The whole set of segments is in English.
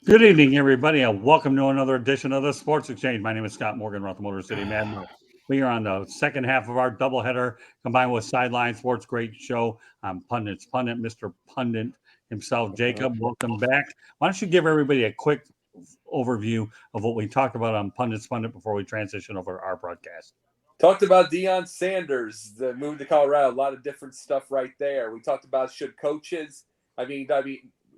Good evening, everybody, and welcome to another edition of the Sports Exchange. My name is Scott Morgan, Roth Motor City Madman. We are on the second half of our doubleheader combined with Sideline Sports. Great show. I'm Pundit's Pundit, Mr. Pundit himself. Jacob, welcome back. Why don't you give everybody a quick overview of what we talked about on Pundit's Pundit before we transition over to our broadcast? Talked about Deion Sanders, the move to Colorado. A lot of different stuff right there. We talked about should coaches. I mean,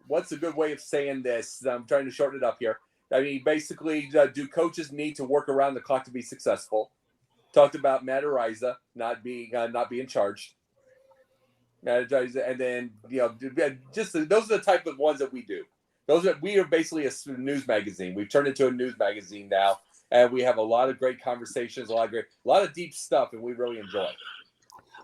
what's a good way of saying this? I'm trying to shorten it up here. I mean, basically, do coaches need to work around the clock to be successful? Talked about Matt Ariza not being charged. And then just those are the type of ones that we do. We are basically a news magazine. We've turned into a news magazine now. And we have a lot of great conversations, a lot of deep stuff, and we really enjoy it.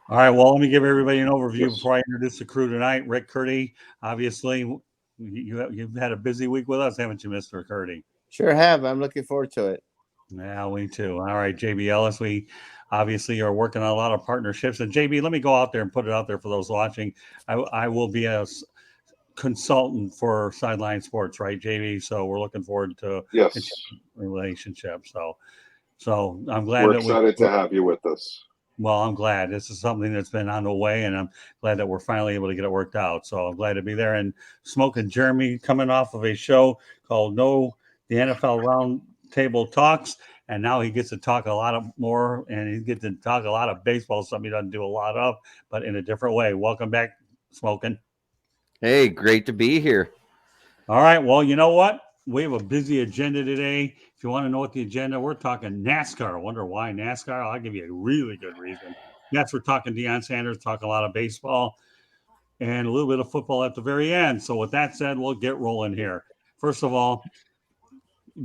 All right, well, let me give everybody an overview before I introduce the crew tonight. Rick Curdy, obviously, you've had a busy week with us, haven't you, Mr. Curdy? Sure have. I'm looking forward to it. Yeah, we too. All right, JB Ellis, we obviously are working on a lot of partnerships. And JB, let me go out there and put it out there for those watching. I will be a consultant for Sideline Sports, right, JB? So we're looking forward to relationship. So I'm glad we're excited to have you with us. Well, I'm glad. This is something that's been on the way, and I'm glad that we're finally able to get it worked out. So I'm glad to be there. And Smoking Jeremy coming off of a show called the NFL Roundtable Talks, and now he gets to talk a lot more, and he gets to talk a lot of baseball, something he doesn't do a lot of, but in a different way. Welcome back, Smoking. Hey, great to be here. All right. Well, you know what? We have a busy agenda today. If you want to know what the agenda, we're talking NASCAR. I wonder why NASCAR? I'll give you a really good reason. Yes, we're talking Deion Sanders, talking a lot of baseball, and a little bit of football at the very end. So with that said, we'll get rolling here. First of all,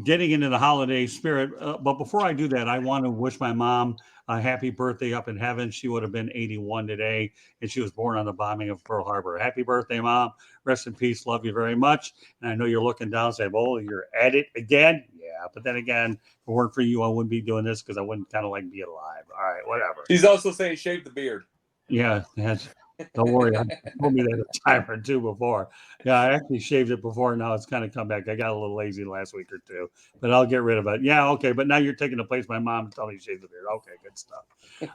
getting into the holiday spirit. But before I do that, I want to wish my mom a happy birthday up in heaven. She would have been 81 today, and she was born on the bombing of Pearl Harbor. Happy birthday, Mom. Rest in peace. Love you very much. And I know you're looking down and saying, oh, you're at it again? Yeah, but then again, if it weren't for you, I wouldn't be doing this because I wouldn't kind of like be alive. All right, whatever. He's also saying shave the beard. Yeah, don't worry. I told me that a time or two before. Yeah, I actually shaved it before. Now it's kind of come back. I got a little lazy last week or two, but I'll get rid of it. Yeah, okay. But now you're taking the place of my mom telling me to shave the beard. Okay, good stuff.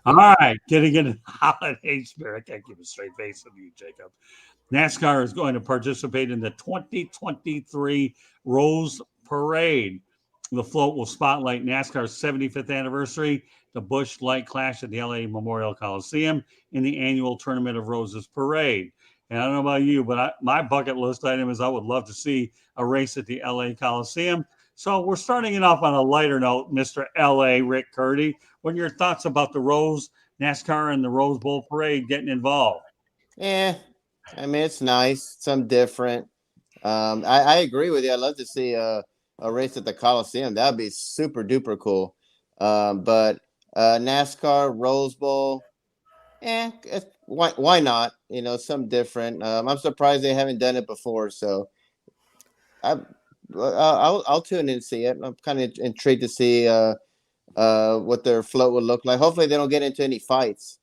All right, getting into the holiday spirit. I can't keep a straight face with you, Jacob. NASCAR is going to participate in the 2023 Rose Parade. The float will spotlight NASCAR's 75th anniversary, the Busch Light Clash at the LA Memorial Coliseum, in the annual Tournament of Roses Parade. And I don't know about you, but my bucket list item is I would love to see a race at the LA Coliseum. So we're starting it off on a lighter note, Mr. LA Rick Curdy. What are your thoughts about the NASCAR and the Rose Bowl Parade getting involved? Yeah, I mean, it's nice. Something different. I agree with you. I'd love to see a race at the Coliseum. That would be super duper cool. But NASCAR, Rose Bowl, why not? You know, something different. I'm surprised they haven't done it before. So I'll tune in and see it. I'm kind of intrigued to see what their float would look like. Hopefully they don't get into any fights,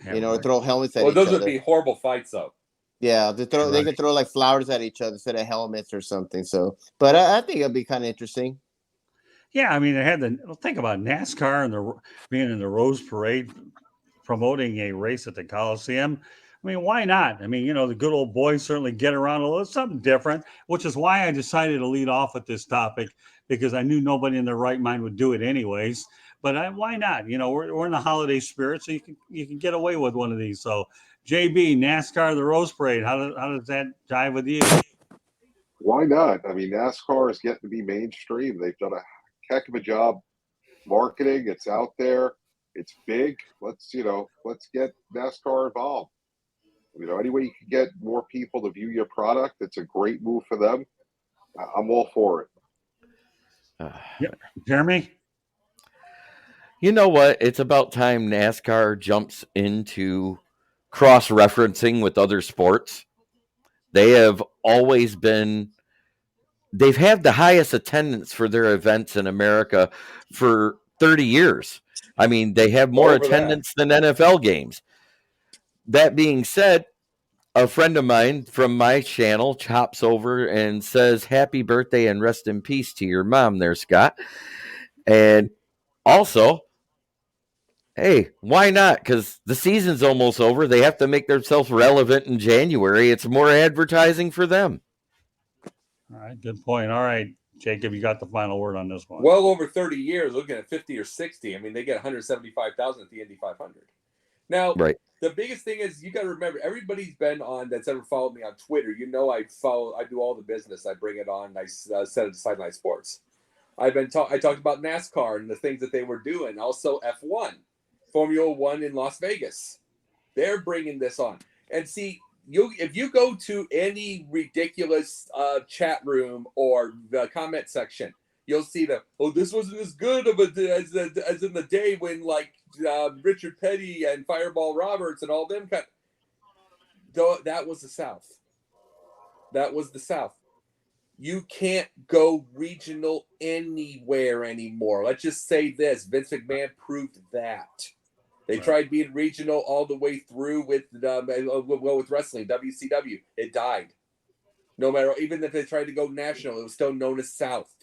or throw helmets at each other. Well, those would be horrible fights, though. Yeah, they can throw like flowers at each other instead of helmets or something. So, but I think it'll be kind of interesting. Yeah, I mean, they had think about NASCAR and being in the Rose Parade, promoting a race at the Coliseum. I mean, why not? I mean, the good old boys certainly get around a little something different, which is why I decided to lead off with this topic, because I knew nobody in their right mind would do it anyways. But why not? We're in the holiday spirit, so you can get away with one of these. So, JB, NASCAR, the Rose Parade, how does that jive with you? Why not? I mean, NASCAR is getting to be mainstream. They've done a heck of a job marketing. It's out there. It's big. Let's get NASCAR involved. Any way you can get more people to view your product, it's a great move for them. I'm all for it. Jeremy? You know what? It's about time NASCAR jumps into cross-referencing with other sports. They have always been – they've had the highest attendance for their events in America for 30 years. I mean, they have more attendance than NFL games. That being said, a friend of mine from my channel chops over and says, "Happy birthday and rest in peace to your mom there, Scott." And also, hey, why not? Because the season's almost over. They have to make themselves relevant in January. It's more advertising for them. All right, good point. All right, Jacob, you got the final word on this one. Well over 30 years, looking at 50 or 60. I mean, they get 175,000 at the Indy 500. Now, Right. The biggest thing is you got to remember, everybody's been on that's ever followed me on Twitter. You know, I do all the business. I bring it on. I set it to Sideline Sports. I talked about NASCAR and the things that they were doing. Also, F1, Formula One in Las Vegas. They're bringing this on. And see, if you go to any ridiculous chat room or the comment section, you'll see that, this wasn't as good of as in the day when Richard Petty and Fireball Roberts and all them cut. That was the South. That was the South. You can't go regional anywhere anymore. Let's just say this. Vince McMahon proved that. They tried being regional all the way through with wrestling, WCW. It died. No matter, even if they tried to go national, it was still known as South.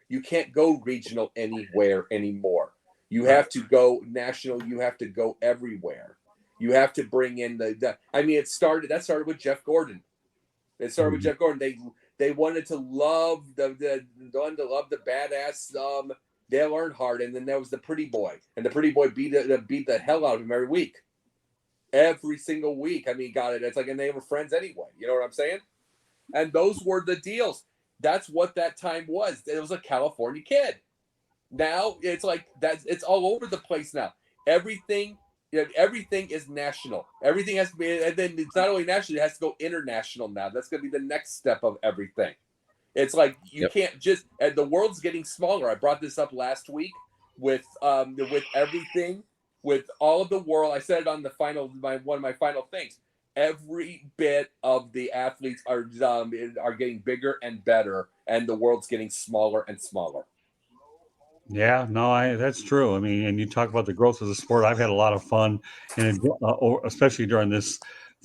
You can't go regional anywhere anymore. You have to go national. You have to go everywhere. You have to bring in that started with Jeff Gordon. It started with Jeff Gordon. They wanted to love the badass Dale Earnhardt, and then there was the pretty boy, and the pretty boy beat the hell out of him every single week. I mean, got it. It's like, and they were friends anyway. You know what I'm saying? And those were the deals. That's what that time was. It was a California kid. Now it's like that's it's all over the place now. Everything is national. Everything has to be, and then it's not only national; it has to go international now. That's going to be the next step of everything. It's like you can't just. And the world's getting smaller. I brought this up last week with everything, with all of the world. I said it on one of my final things. Every bit of the athletes are getting bigger and better, and the world's getting smaller and smaller. Yeah, no, that's true. I mean, and you talk about the growth of the sport. I've had a lot of fun, and especially during this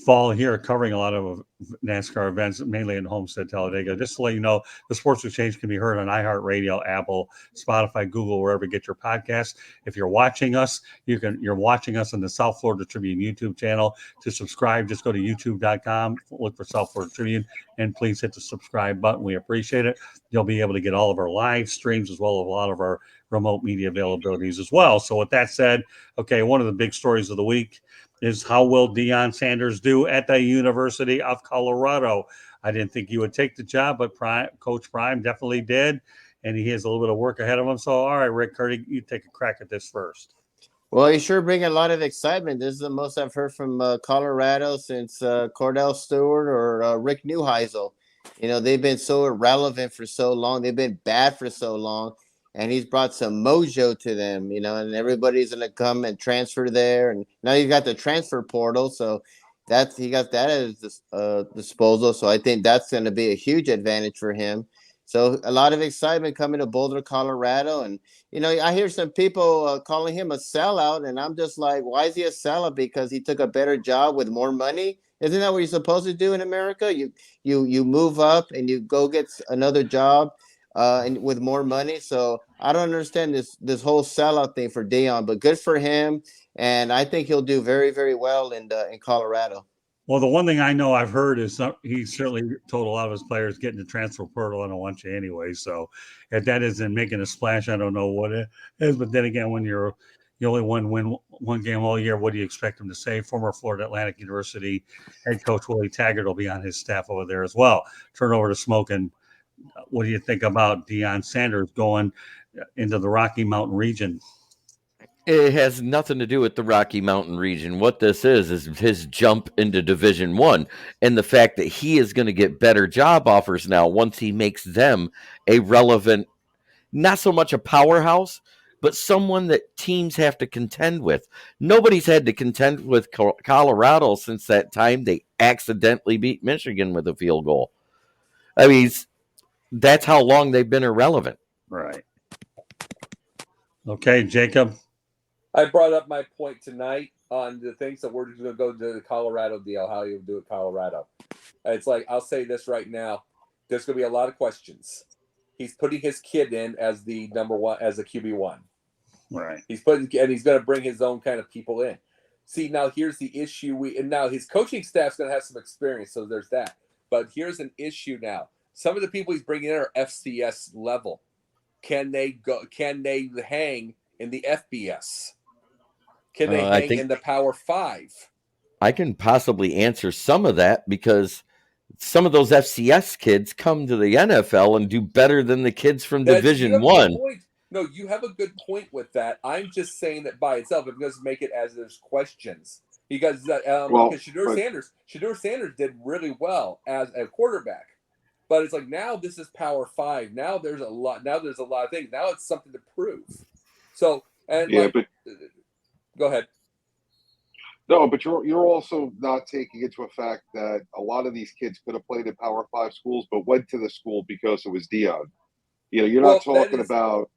fall here, covering a lot of NASCAR events, mainly in Homestead, Talladega. Just to let you know, the Sports Exchange can be heard on iHeartRadio, Apple, Spotify, Google, wherever you get your podcasts. If you're watching us, you're watching us on the South Florida Tribune YouTube channel. To subscribe, just go to youtube.com, look for South Florida Tribune, and please hit the subscribe button. We appreciate it. You'll be able to get all of our live streams as well as a lot of our remote media availabilities as well. So with that said, okay, one of the big stories of the week is how will Deion Sanders do at the University of Colorado? I didn't think he would take the job, but Coach Prime definitely did, and he has a little bit of work ahead of him. So, all right, Rick Curdy, you take a crack at this first. Well, you sure bring a lot of excitement. This is the most I've heard from Colorado since Cordell Stewart or Rick Neuheisel. You know, they've been so irrelevant for so long. They've been bad for so long. And he's brought some mojo to them, you know, and everybody's going to come and transfer there. And now you've got the transfer portal. So he got that at his disposal. So I think that's going to be a huge advantage for him. So a lot of excitement coming to Boulder, Colorado. And, you know, I hear some people calling him a sellout. And I'm just like, why is he a sellout? Because he took a better job with more money. Isn't that what you're supposed to do in America? You move up and you go get another job. And with more money. So I don't understand this whole sellout thing for Deion, but good for him. And I think he'll do very, very well in Colorado. Well, the one thing I know I've heard is he certainly told a lot of his players, get in the transfer portal, I don't want you anyway. So if that isn't making a splash, I don't know what it is. But then again, when you only win one game all year, what do you expect him to say? Former Florida Atlantic University head coach Willie Taggart will be on his staff over there as well. Turn over to Smoking. What do you think about Deion Sanders going into the Rocky Mountain region? It has nothing to do with the Rocky Mountain region. What this is his jump into Division I, and the fact that he is going to get better job offers now once he makes them a relevant, not so much a powerhouse, but someone that teams have to contend with. Nobody's had to contend with Colorado since that time they accidentally beat Michigan with a field goal. I mean, that's how long they've been irrelevant. Right. Okay, Jacob. I brought up my point tonight. on the things that we're going to go to the Colorado deal, how you do it Colorado. It's like, I'll say this right now. There's going to be a lot of questions. He's putting his kid in as the number one, as a QB1. Right. He's going to bring his own kind of people in. See, now here's the issue. And now his coaching staff's going to have some experience, so there's that. But here's an issue now. Some of the people he's bringing in are FCS level. Can they hang in the FBS? Can they hang in the Power 5? I can possibly answer some of that because some of those FCS kids come to the NFL and do better than the kids from Division One. No, you have a good point with that. I'm just saying that by itself, it doesn't make it as there's questions. Because Shedeur Sanders did really well as a quarterback. But it's like, now this is Power 5. Now there's a lot of things. Now it's something to prove. So, and yeah, go ahead. No, but you're also not taking into effect that a lot of these kids could have played in Power 5 schools, but went to the school because it was Deion. You're not talking about.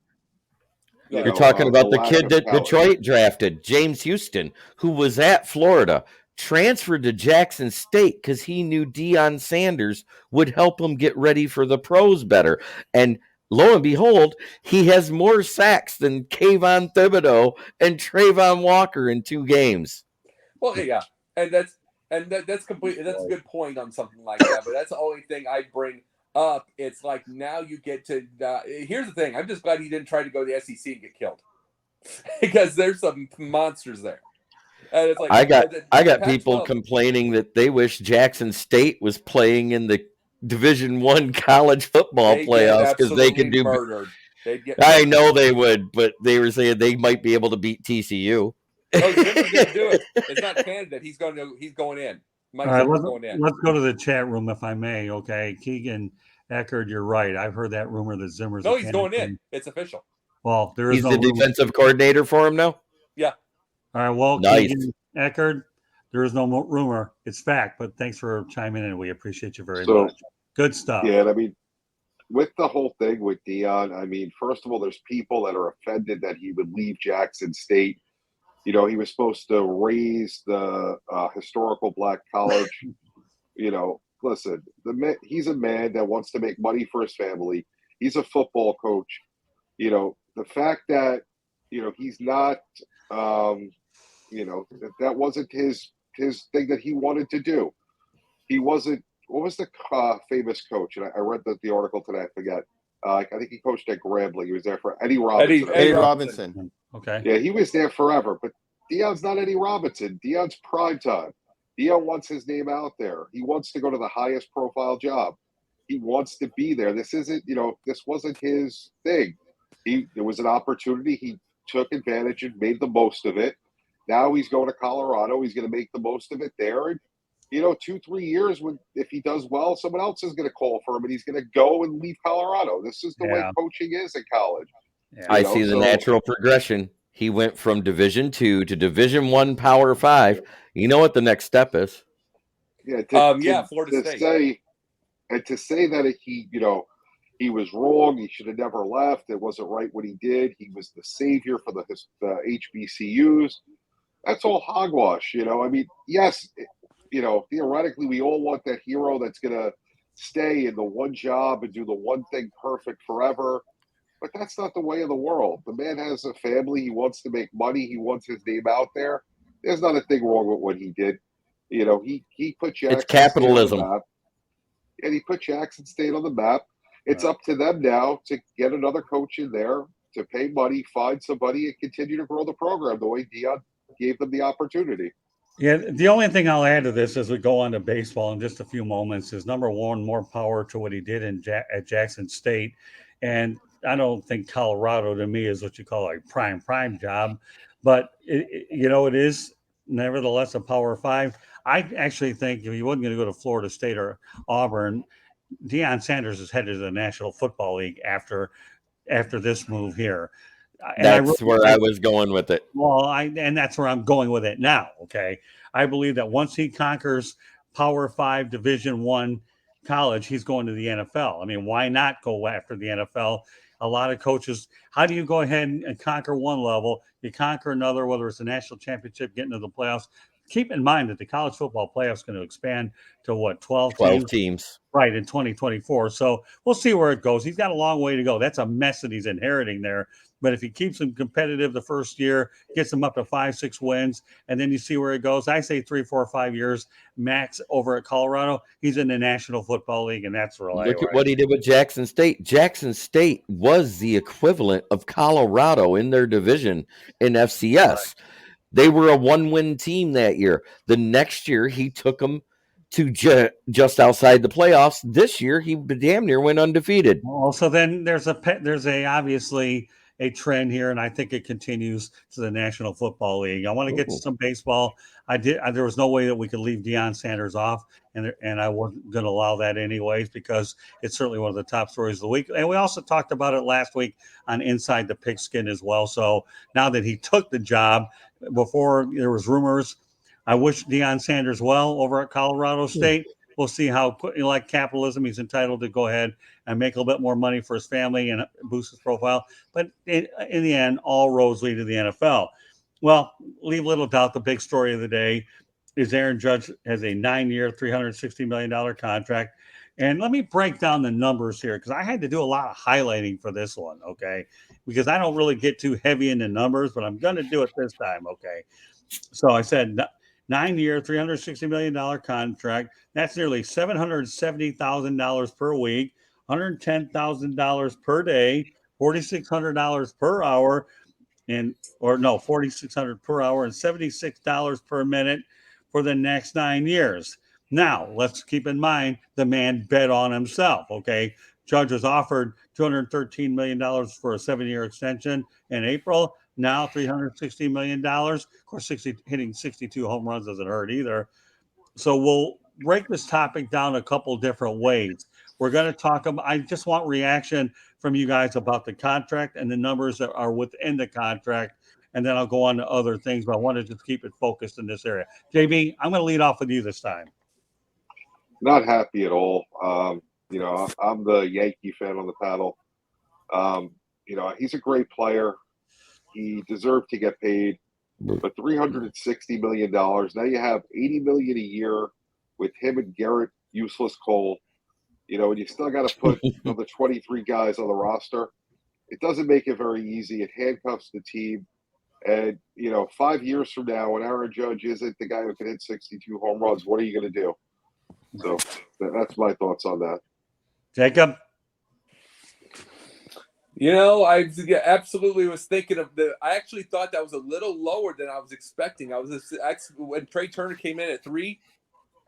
You're talking about the kid that Detroit drafted, James Houston, who was at Florida, transferred to Jackson State because he knew Deion Sanders would help him get ready for the pros better. And lo and behold, he has more sacks than Kayvon Thibodeau and Trayvon Walker in 2 games. Well, yeah, and that's completely, that's a good point on something like that. But that's the only thing I bring up. It's like, now you get to here's the thing. I'm just glad he didn't try to go to the SEC and get killed because there's some monsters there. And it's like, I got people complaining that they wish Jackson State was playing in the Division I college football playoffs because they could do murdered. I know they would, but they were saying they might be able to beat TCU. No, Zimmer's going to do it. It's not candidate. He's going in. All right, let's go to the chat room, if I may. Okay, Keegan Eckerd, you're right. I've heard that rumor that Zimmer's. No, he's going in. It's official. Well, there is he's no the defensive coordinator for him now. Yeah. All right. Well, nice. Keegan Eckerd, there is no rumor. It's fact. But thanks for chiming in. We appreciate you very much. Good stuff. Yeah, and I mean, with the whole thing with Deion, I mean, first of all, there's people that are offended that he would leave Jackson State. He was supposed to raise the historical black college. Listen, he's a man that wants to make money for his family. He's a football coach. The fact that, he's not, that wasn't his thing that he wanted to do. He wasn't, what was the famous coach? And I read the article today, I forget. I think he coached at Grambling. He was there for Eddie Robinson. Eddie Robinson. Okay. Yeah, he was there forever. But Deion's not Eddie Robinson. Deion's prime time. Deion wants his name out there. He wants to go to the highest profile job. He wants to be there. This isn't, this wasn't his thing. There was an opportunity. He took advantage and made the most of it. Now he's going to Colorado. He's going to make the most of it there. And, 2-3 years, if he does well, someone else is going to call for him, and he's going to go and leave Colorado. This is the way coaching is in college. Yeah. I see the natural progression. He went from Division II to Division I Power 5. You know what the next step is? Yeah, Florida State. To say that he was wrong. He should have never left. It wasn't right what he did. He was the savior for the HBCUs. That's all hogwash. I mean, yes. Theoretically, we all want that hero that's going to stay in the one job and do the one thing perfect forever. But that's not the way of the world. The man has a family. He wants to make money. He wants his name out there. There's not a thing wrong with what he did. He put Jackson It's capitalism. State on the map, and he put Jackson State on the map. It's up to them now to get another coach in there, to pay money, find somebody, and continue to grow the program the way Deion gave them the opportunity. Yeah, the only thing I'll add to this as we go on to baseball in just a few moments is, number one, more power to what he did at Jackson State. And I don't think Colorado, to me, is what you call a prime job. But, it is nevertheless a Power 5. I actually think if he wasn't going to go to Florida State or Auburn, Deion Sanders is headed to the National Football League after this move here. That's where I was going with it. Well, and that's where I'm going with it now. Okay, I believe that once he conquers Power 5 Division I college, he's going to the NFL. I mean, why not go after the NFL? a lot of coaches, how do you go ahead and conquer one level? You conquer another, whether it's a national championship, getting to the playoffs. Keep in mind that the college football playoffs going to expand to what, 12 teams? Right, in 2024. So we'll see where it goes. He's got a long way to go. That's a mess that he's inheriting there. But if he keeps them competitive the first year, gets them up to 5-6 wins, and then you see where it goes. I say 3, 4, 5 years max over at Colorado. He's in the National Football League, and that's really Look at what he did with Jackson State. Jackson State was the equivalent of Colorado in their division in FCS. Right. They were a 1-win team that year. The next year, he took them to just outside the playoffs. This year, he damn near went undefeated. Well, so then there's obviously a trend here, and I think it continues to the National Football League. I want to get to some baseball. There was no way that we could leave Deion Sanders off, and I wasn't going to allow that anyways, because it's certainly one of the top stories of the week. And we also talked about it last week on Inside the Pigskin as well. So now that he took the job, before there was rumors, I wish Deion Sanders well over at Colorado State. We'll see how, like capitalism, he's entitled to go ahead and make a little bit more money for his family and boost his profile. But in the end, all roads lead to the NFL. Well, leave little doubt, the big story of the day is Aaron Judge has a 9-year, $360 million contract. And let me break down the numbers here, because I had to do a lot of highlighting for this one, okay? Because I don't really get too heavy into numbers, but I'm going to do it this time, okay? So I said 9-year, $360 million contract. That's nearly $770,000 per week, $110,000 per day, $4,600 per hour, $4,600 per hour and $76 per minute for the next 9 years. Now, let's keep in mind the man bet on himself, okay? Judge was offered $213 million for a 7-year extension in April. Now $360 million. Of course, hitting 62 home runs doesn't hurt either. So we'll break this topic down a couple different ways. We're going to talk about, I just want reaction from you guys about the contract and the numbers that are within the contract. And then I'll go on to other things, but I want to just keep it focused in this area. JB, I'm going to lead off with you this time. Not happy at all. I'm the Yankee fan on the panel. He's a great player. He deserved to get paid, but $360 million. Now you have $80 million a year with him and Garrett Useless Cole. And you still got to put another 23 guys on the roster. It doesn't make it very easy. It handcuffs the team. And 5 years from now, when Aaron Judge isn't the guy who can hit 62 home runs, what are you going to do? So that's my thoughts on that. Jacob? I absolutely was thinking of I actually thought that was a little lower than I was expecting. When Trey Turner came in at 3,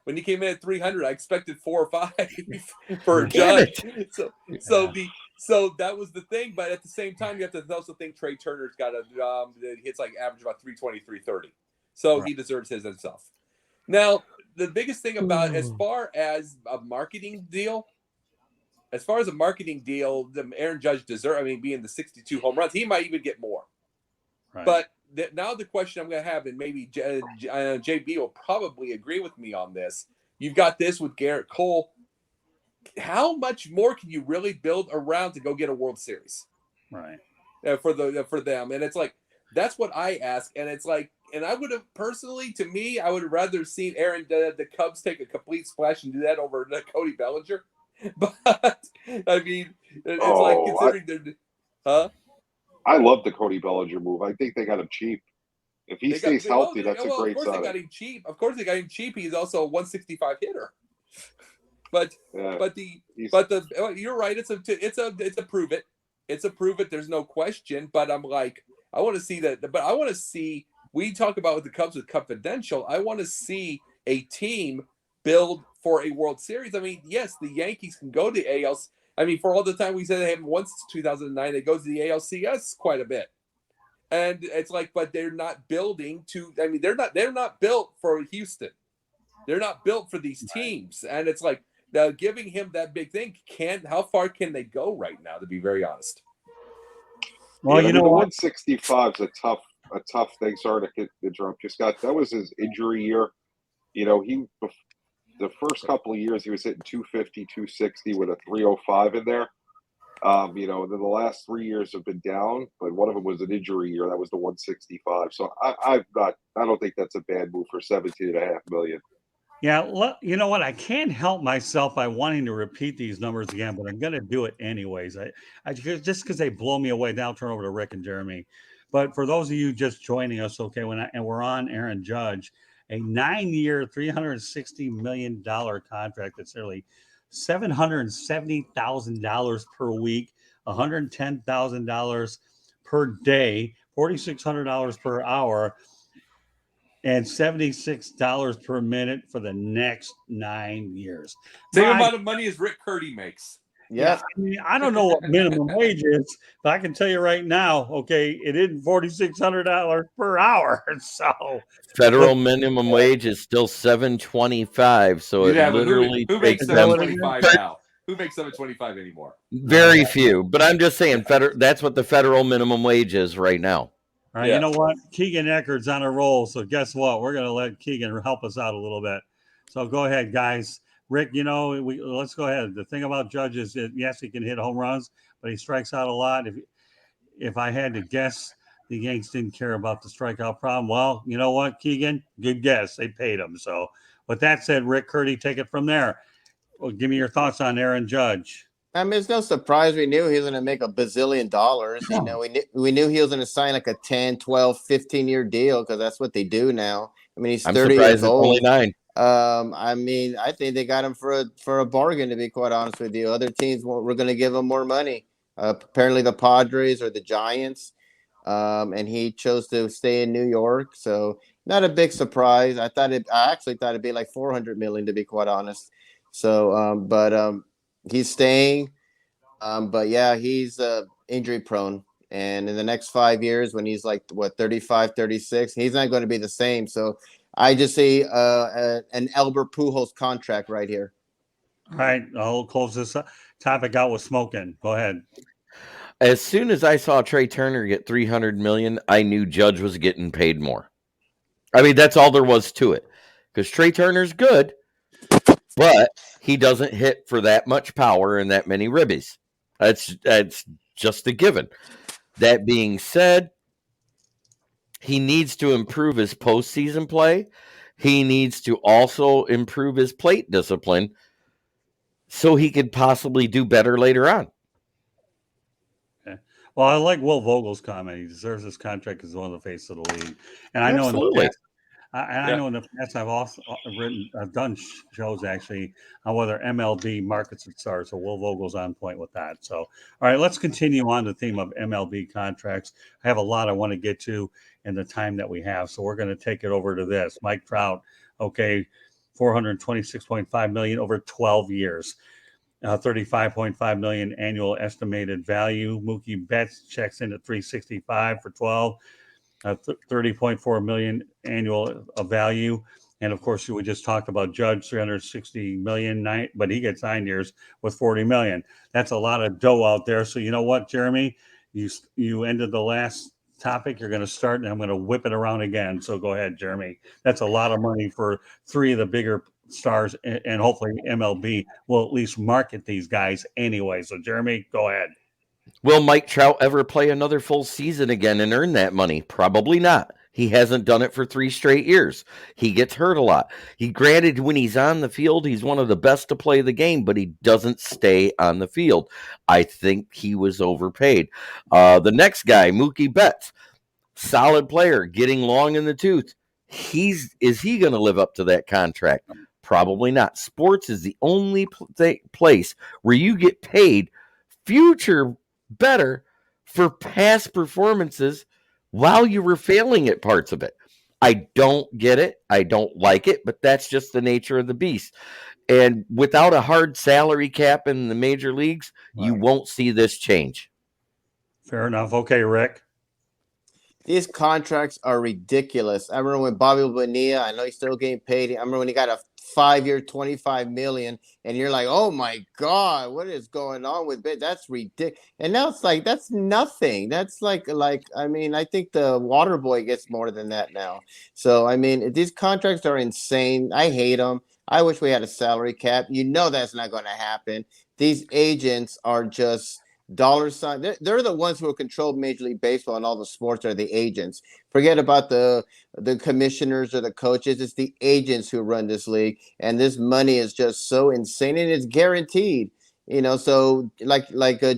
when he came in at 300, I expected 4 or 5 for a Judge. So that was the thing. But at the same time, you have to also think Trey Turner's got hits like average about 320, 330. So He deserves his himself. Now, the biggest thing about as far as a marketing deal, the Aaron Judge being the 62 home runs, he might even get more. Right. But now the question I'm going to have, and maybe JB will probably agree with me on this. You've got this with Garrett Cole. How much more can you really build around to go get a World Series? Right. For them, and it's like that's what I ask, and it's like, and I would have personally, to me, I would have rather seen the Cubs take a complete splash and do that over Cody Bellinger. But I mean, it's like considering I love the Cody Bellinger move. I think they got him cheap. If he stays healthy, that's a great sign. Of course, they got him cheap. He's also a 165 hitter. But you're right. It's a prove it. It's a prove it. There's no question. But I'm like, I want to see that. But I want to see. We talk about with the Cubs with confidential. I want to see a team build for a World Series. I mean, yes, the Yankees can go to ALCS. I mean, for all the time we said they haven't won since 2009, they go to the ALCS quite a bit. And it's like, but they're not building to. I mean, they're not built for Houston. They're not built for these teams. And it's like giving him that big thing. How far can they go right now? To be very honest. Well, the 165 is a tough thing. Sorry to interrupt you, Scott. That was his injury year. The first couple of years he was hitting 250, 260 with a 305 in there. Then the last 3 years have been down, but one of them was an injury year. That was the 165. So I don't think that's a bad move for 17.5 million. Yeah, you know what? I can't help myself by wanting to repeat these numbers again, but I'm going to do it anyways. Just because they blow me away. Now I'll turn over to Rick and Jeremy. But for those of you just joining us, okay, and we're on Aaron Judge, a 9-year, $360 million contract that's nearly $770,000 per week, $110,000 per day, $4,600 per hour, and $76 per minute for the next 9 years. Same amount of money as Rick Curdy makes. Yep. I mean, I don't know what minimum wage is, but I can tell you right now, okay, it isn't $4,600 per hour. So federal minimum wage is still $7.25. So it literally who makes takes them $7.25 now? Who makes $7.25 anymore? Very few. But I'm just saying, that's what the federal minimum wage is right now. All right, You know what? Keegan Eckerd's on a roll. So guess what? We're going to let Keegan help us out a little bit. So go ahead, guys. Rick, let's go ahead. The thing about Judge is that, yes, he can hit home runs, but he strikes out a lot. If I had to guess, the Yanks didn't care about the strikeout problem. Well, you know what, Keegan? Good guess. They paid him. So with that said, Rick Curdy, take it from there. Well, give me your thoughts on Aaron Judge. I mean, it's no surprise we knew he was going to make $1 billion. We knew he was going to sign like a 10, 12, 15-year deal because that's what they do now. I mean, he's 30 years old. Only 9. I mean, I think they got him for a bargain, to be quite honest with you. Other teams were going to give him more money. Apparently the Padres or the Giants. And he chose to stay in New York. So not a big surprise. I actually thought it'd be like $400 million, to be quite honest. So, he's staying. But yeah, he's injury prone. And in the next 5 years, when he's like, 35, 36, he's not going to be the same. So I just see an Albert Pujols contract right here. All right. I'll close this topic out with smoking. Go ahead. As soon as I saw Trey Turner get $300 million, I knew Judge was getting paid more. I mean, that's all there was to it. Because Trey Turner's good, but he doesn't hit for that much power and that many ribbies. That's just a given. That being said, he needs to improve his postseason play. He needs to also improve his plate discipline so he could possibly do better later on. Okay. Well, I like Will Vogel's comment. He deserves this contract because he's one of the face of the league. And I know in the past, I know in the past I've also I've done shows actually on whether MLB markets its stars. So Will Vogel's on point with that. So, all right, let's continue on the theme of MLB contracts. I have a lot I want to get to in the time that we have. So we're going to take it over to this. Mike Trout, okay, $426.5 million over 12 years. $35.5 million annual estimated value. Mookie Betts checks in at $365 for 12. $30.4 million annual value. And of course, we just talked about Judge, $360 million, but he gets 9 years with $40 million. That's a lot of dough out there. So you know what, Jeremy? You ended the last topic. You're going to start, and I'm going to whip it around again. So go ahead, Jeremy. That's a lot of money for 3 of the bigger stars, and hopefully MLB will at least market these guys anyway. So Jeremy, go ahead. Will Mike Trout ever play another full season again and earn that money? Probably not. He hasn't done it for 3 straight years. He gets hurt a lot. Granted, when he's on the field, he's one of the best to play the game, but he doesn't stay on the field. I think he was overpaid. The next guy, Mookie Betts, solid player, getting long in the tooth. Is he going to live up to that contract? Probably not. Sports is the only place where you get paid future better for past performances while you were failing at parts of it. I don't get it. I don't like it, but that's just the nature of the beast. And without a hard salary cap in the major leagues, you won't see this change. Fair enough. Okay, Rick. These contracts are ridiculous. I remember when Bobby Bonilla, I know he's still getting paid. I remember when he got a 5-year, $25 million, and you're like, oh my God, what is going on with it? That's ridiculous. And now it's like, that's nothing. That's like, I mean, I think the water boy gets more than that now. So, I mean, these contracts are insane. I hate them. I wish we had a salary cap. You know, that's not going to happen. These agents are just dollar sign. They're the ones who will control Major League Baseball and all the sports are the agents. Forget about the commissioners or the coaches. It's the agents who run this league. And this money is just so insane and it's guaranteed. So like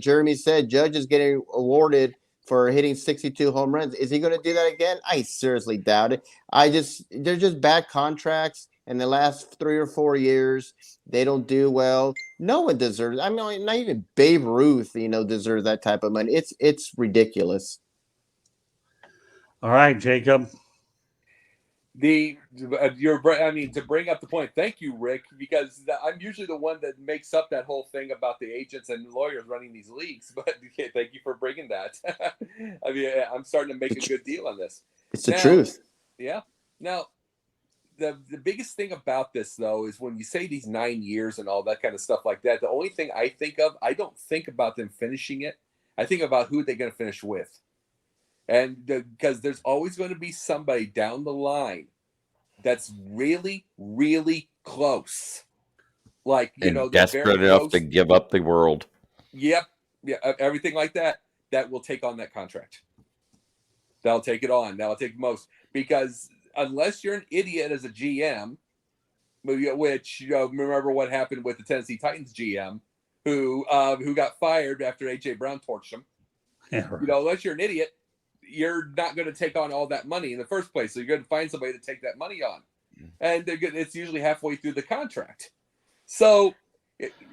Jeremy said, Judge is getting awarded for hitting 62 home runs. Is he going to do that again? I seriously doubt it. They're just bad contracts. In the last 3 or 4 years, they don't do well. No one deserves. I mean, not even Babe Ruth, deserves that type of money. It's ridiculous. All right, Jacob. To bring up the point, thank you, Rick, because I'm usually the one that makes up that whole thing about the agents and lawyers running these leagues. But thank you for bringing that. I mean, I'm starting to make a good deal on this. It's the truth. Yeah. Now, the biggest thing about this, though, is when you say these 9 years and all that kind of stuff like that, the only thing I think of, I don't think about them finishing it. I think about who they're going to finish with. And because there's always going to be somebody down the line that's really, really close. Like, desperate enough to give up the world. Yep. Yeah. Everything like that will take on that contract. That'll take it on. That'll take most. Because unless you're an idiot as a GM, which remember what happened with the Tennessee Titans GM, who got fired after A.J. Brown torched him. Yeah, right. Unless you're an idiot, you're not going to take on all that money in the first place. So you're going to find somebody to take that money on. And it's usually halfway through the contract. So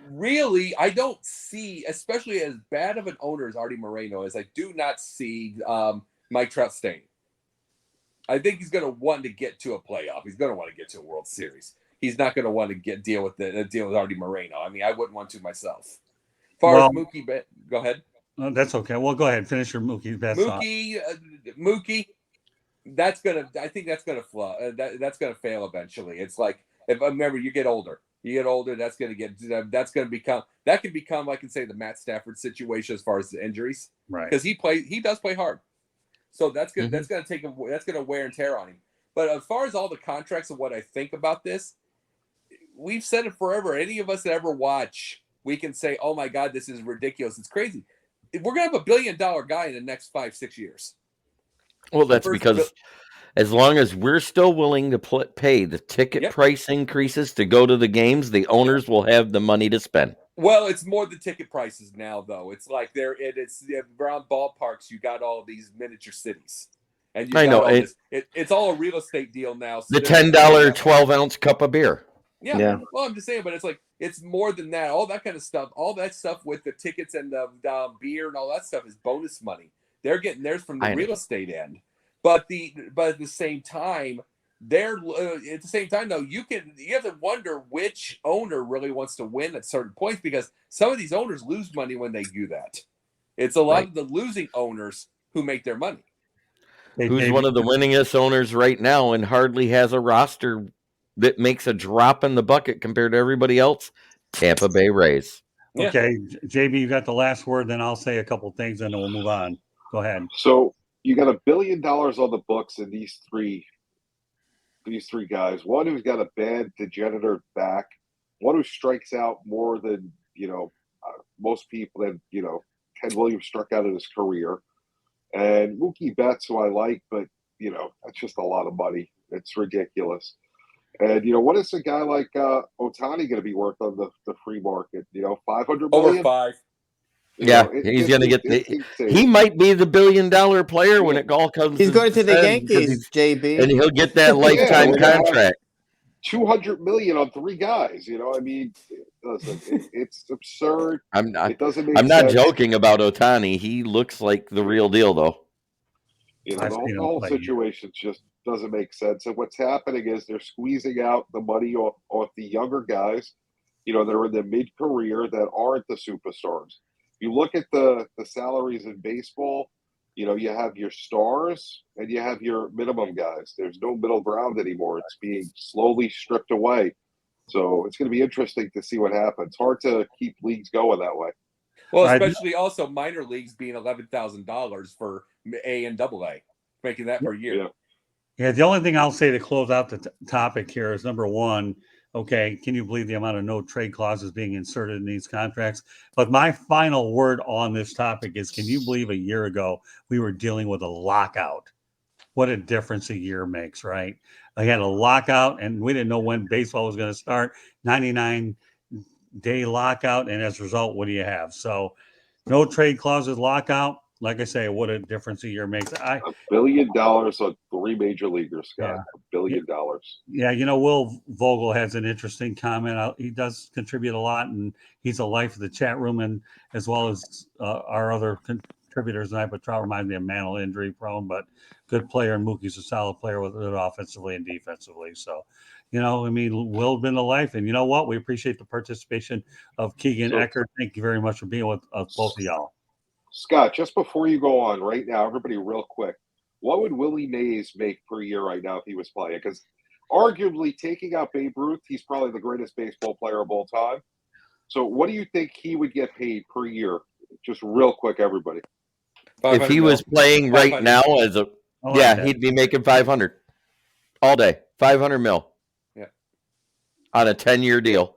really, I don't see, especially as bad of an owner as Artie Moreno is, I do not see Mike Trout staying. I think he's going to want to get to a playoff. He's going to want to get to a World Series. He's not going to want to deal with Artie Moreno. I mean, I wouldn't want to myself. As far as Mookie Bet, go ahead. That's okay. Well, go ahead. Finish your Mookie Betts. Mookie, I think that's gonna flow. That's gonna fail eventually. It's like, remember, you get older. That can become like, say, the Matt Stafford situation as far as the injuries, right? Because he does play hard, so that's gonna that's gonna wear and tear on him. But as far as all the contracts and what I think about this, we've said it forever. Any of us that ever watch, we can say, "Oh my God, this is ridiculous. It's crazy." We're gonna have $1 billion guy in the next 5-6 years. Well, that's because as long as we're still willing to pay the ticket price increases to go to the games, the owners will have the money to spend. Well, it's more the ticket prices now, though. It's like it's around ballparks. You got all these miniature cities, and it's all a real estate deal now. So the $10 12-ounce cup of beer. Yeah. Well, I'm just saying, but it's like it's more than that. All that kind of stuff, all that stuff with the tickets and the beer and all that stuff is bonus money. They're getting theirs from the real estate end. But at the same time, though, you have to wonder which owner really wants to win at certain points, because some of these owners lose money when they do that. It's a lot of the losing owners who make their money. Who's one of the winningest owners right now and hardly has a roster that makes a drop in the bucket compared to everybody else? Tampa Bay Rays. Yeah. Okay, JB, you got the last word. Then I'll say a couple things, and then we'll move on. Go ahead. So you got $1 billion on the books in these three guys. One who's got a bad degenerate back. One who strikes out more than most people. And Ken Williams struck out in his career. And Mookie Betts, who I like, but that's just a lot of money. It's ridiculous. And what is a guy like Ohtani going to be worth on the free market? $500 million? Over 5. He's going to get he might be the $1 billion player when it all comes. He's going to the Yankees, JB, and he'll get that lifetime contract. $200 million on 3 guys. I mean, it's absurd. It doesn't make sense. I'm not joking about Ohtani. He looks like the real deal, though. The whole situation just doesn't make sense. And what's happening is they're squeezing out the money off the younger guys, that are in their mid-career that aren't the superstars. You look at the salaries in baseball, you have your stars and you have your minimum guys. There's no middle ground anymore. It's being slowly stripped away. So it's going to be interesting to see what happens. Hard to keep leagues going that way. Well, especially also minor leagues being $11,000 for A and AA, making that per year. Yeah, the only thing I'll say to close out the topic here is, number one, Okay, can you believe the amount of no trade clauses being inserted in these contracts? But my final word on this topic is, can you believe a year ago we were dealing with a lockout? What a difference a year makes, right? I had a lockout and we didn't know when baseball was going to start, 99-day lockout. And as a result, what do you have? So no trade clauses, lockout. Like I say, what a difference a year makes. $1 billion on 3 major leaguers, Scott. Yeah. $1 billion. Yeah, Will Vogel has an interesting comment. He does contribute a lot, and he's a life of the chat room, and as well as our other contributors tonight. But Trout reminds me of Mantle, injury prone, but good player, and Mookie's a solid player with it offensively and defensively. So, Will's been a life, and you know what? We appreciate the participation of Keegan Eckert. Thank you very much for being with both of y'all. Scott, just before you go on right now, everybody real quick, what would Willie Mays make per year right now if he was playing? Because arguably taking out Babe Ruth, he's probably the greatest baseball player of all time. So what do you think he would get paid per year? Just real quick, everybody. If he was playing right now he'd be making 500 all day, 500 mil. Yeah. On a 10-year deal.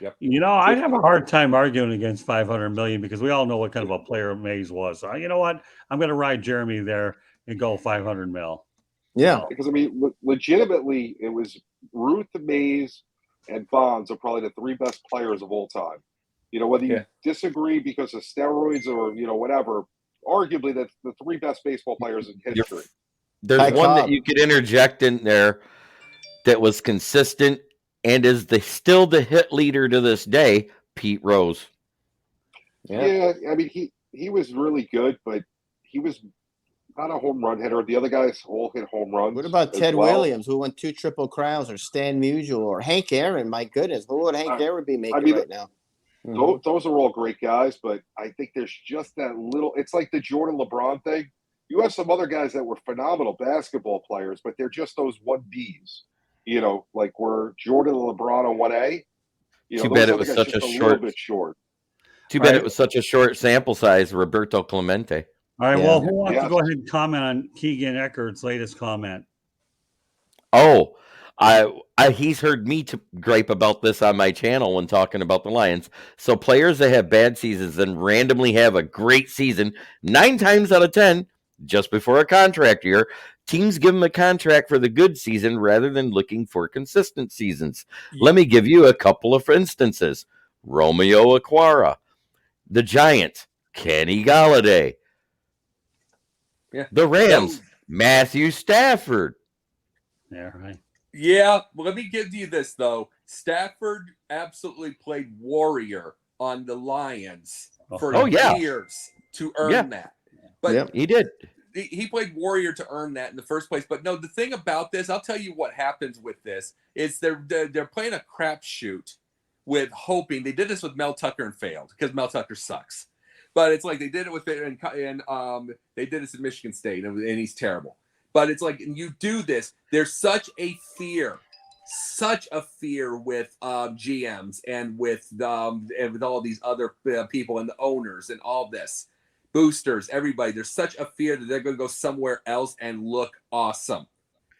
Yep. I'd have a hard time arguing against 500 million because we all know what kind of a player Mays was. So you know what? I'm going to ride Jeremy there and go 500 mil. Yeah. Because, legitimately, it was Ruth, Mays, and Bonds are probably the 3 best players of all time. Whether you disagree because of steroids or, whatever, arguably that's the 3 best baseball players in history. There's one that you could interject in there that was consistent and is still the hit leader to this day, Pete Rose. Yeah, he was really good, but he was not a home run hitter. The other guys all hit home runs. What about Ted Williams, who won 2 Triple Crowns, or Stan Musial, or Hank Aaron? My goodness, what would Hank Aaron be making right now? Those are all great guys, but I think there's just that little – it's like the Jordan LeBron thing. You have some other guys that were phenomenal basketball players, but they're just those 1Bs. Like where Jordan and LeBron on 1A. Too bad it was such a little bit short. Too bad it was such a short sample size, Roberto Clemente. All right, well, who wants to go ahead and comment on Keegan Eckert's latest comment? Oh, he's heard me gripe about this on my channel when talking about the Lions. So players that have bad seasons and randomly have a great season, 9 times out of 10, just before a contract year, teams give them a contract for the good season rather than looking for consistent seasons. Let me give you a couple of instances. Romeo Aquara, the Giants, Kenny Galladay, the Rams, Matthew Stafford. Yeah, right. Yeah, well, let me give you this, though. Stafford absolutely played warrior on the Lions for years to earn that. But he did. He played warrior to earn that in the first place. But no, the thing about this, I'll tell you what happens with this, is they're playing a crapshoot with hoping. They did this with Mel Tucker and failed because Mel Tucker sucks. But it's like they did it with it, and they did this at Michigan State, and he's terrible. But it's like, and you do this, there's such a fear with GMs and with all these other people and the owners and all this. Boosters, everybody. There's such a fear that they're going to go somewhere else and look awesome.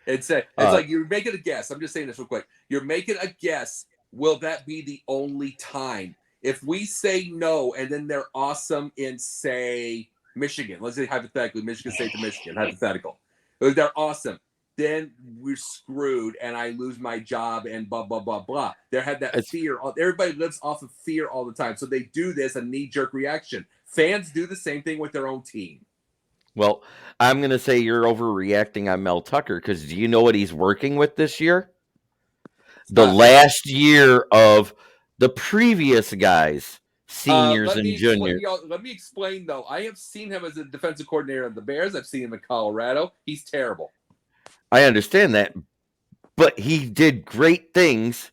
It's like you're making a guess. I'm just saying this real quick. You're making a guess. Will that be the only time? If we say no and then they're awesome in, say, Michigan, let's say hypothetically, Michigan State to Michigan, hypothetical. They're awesome. Then we're screwed and I lose my job and blah, blah, blah, blah. They had that fear. Everybody lives off of fear all the time. So they do this, a knee-jerk reaction. Fans do the same thing with their own team. Well, I'm going to say you're overreacting on Mel Tucker because do you know what he's working with this year? The last year of the previous guys, seniors and juniors. Let me explain, though. I have seen him as a defensive coordinator of the Bears. I've seen him in Colorado. He's terrible. I understand that. But he did great things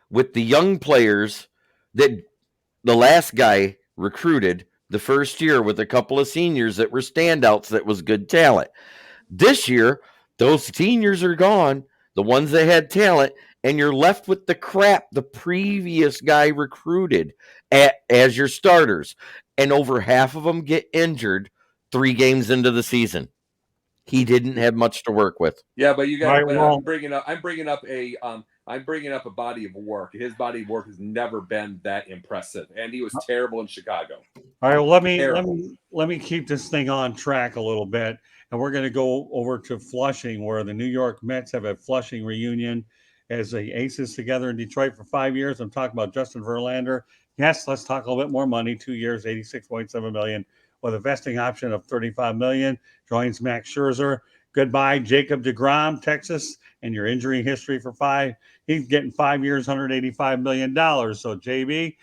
with the young players that the last guy recruited the first year with a couple of seniors that were standouts that was good talent. This year, those seniors are gone, the ones that had talent, and you're left with the crap the previous guy recruited as your starters. And over half of them get injured 3 games into the season. He didn't have much to work with. Yeah, but you got. Right, well, I'm bringing up a I'm bringing up a body of work. His body of work has never been that impressive, and he was terrible in Chicago. All right, well, let me keep this thing on track a little bit, and we're going to go over to Flushing, where the New York Mets have a Flushing reunion as the Aces together in Detroit for 5 years. I'm talking about Justin Verlander. Yes, let's talk a little bit more money. 2 years, $86.7 million, with a vesting option of $35 million. Joins Max Scherzer. Goodbye, Jacob DeGrom, Texas, and your injury history for 5. He's getting 5 years, $185 million. So, JB,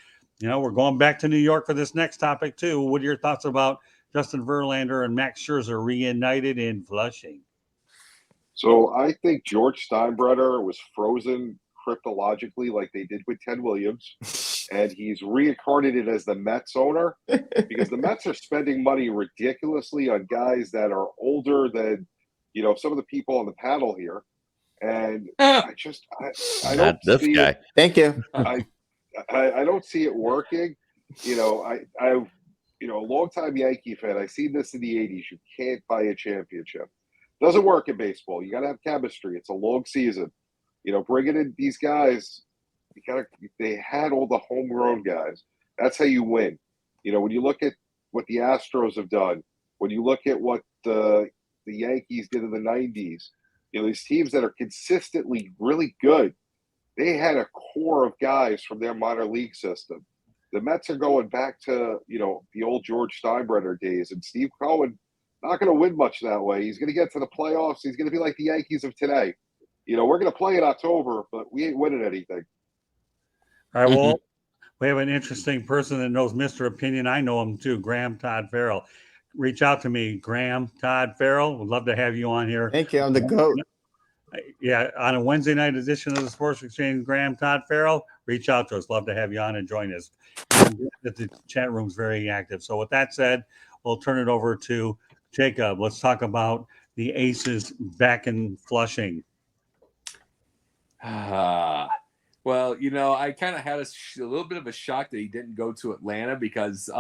we're going back to New York for this next topic, too. What are your thoughts about Justin Verlander and Max Scherzer reunited in Flushing? So I think George Steinbrenner was frozen cryptologically like they did with Ted Williams, and he's reincarnated as the Mets owner because the Mets are spending money ridiculously on guys that are older than, some of the people on the panel here. And I don't see guy. it. Thank you. I don't see it working. I'm a longtime Yankee fan. I seen this in the 80s. You can't buy a championship. Doesn't work in baseball. You got to have chemistry. It's a long season. Bringing in these guys, they had all the homegrown guys. That's how you win. When you look at what the Astros have done, when you look at what the Yankees did in the 90s, these teams that are consistently really good, they had a core of guys from their minor league system. The Mets are going back to, the old George Steinbrenner days, and Steve Cohen not going to win much that way. He's going to get to the playoffs. He's going to be like the Yankees of today. We're going to play in October, but we ain't winning anything. All right, well, we have an interesting person that knows Mr. Opinion. I know him too, Graham Todd Farrell. Reach out to me, Graham Todd Farrell. Would love to have you on here. Thank you. I'm the GOAT. Yeah, on a Wednesday night edition of the Sports Exchange, Graham Todd Farrell, reach out to us. Love to have you on and join us. The chat room's very active. So with that said, we'll turn it over to Jacob. Let's talk about the Aces back in Flushing. Well, I kind of had a little bit of a shock that he didn't go to Atlanta because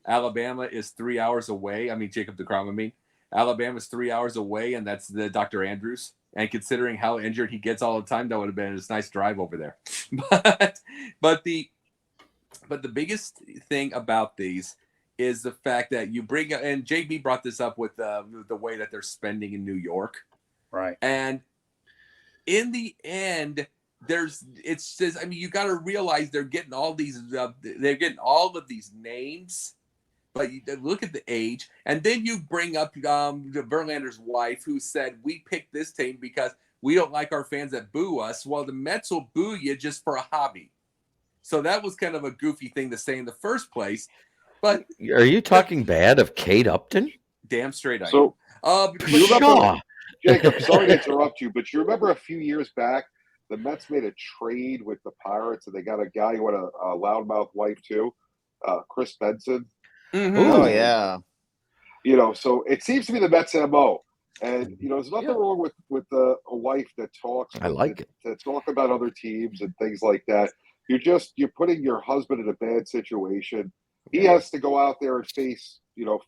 Alabama is 3 hours away. I mean, Jacob DeGrom, Alabama is 3 hours away, and that's the Dr. Andrews. And considering how injured he gets all the time, that would have been a nice drive over there. But the biggest thing about these is the fact that you bring, and JB brought this up with the way that they're spending in New York, right? And in the end, you got to realize they're getting all of these names. But you look at the age, and then you bring up Verlander's wife, who said, we picked this team because we don't like our fans that boo us. Well, the Mets will boo you just for a hobby. So that was kind of a goofy thing to say in the first place. But are you talking bad of Kate Upton? Damn straight I am. So, you remember, Jacob, sorry to interrupt you, but you remember a few years back, the Mets made a trade with the Pirates, and they got a guy who had a loudmouth wife too, Chris Benson. Mm-hmm. Oh, yeah. So it seems to be the Mets MO. And, there's nothing wrong with a wife that talks. I like it. To talk about other teams and things like that. You're putting your husband in a bad situation. He has to go out there and face,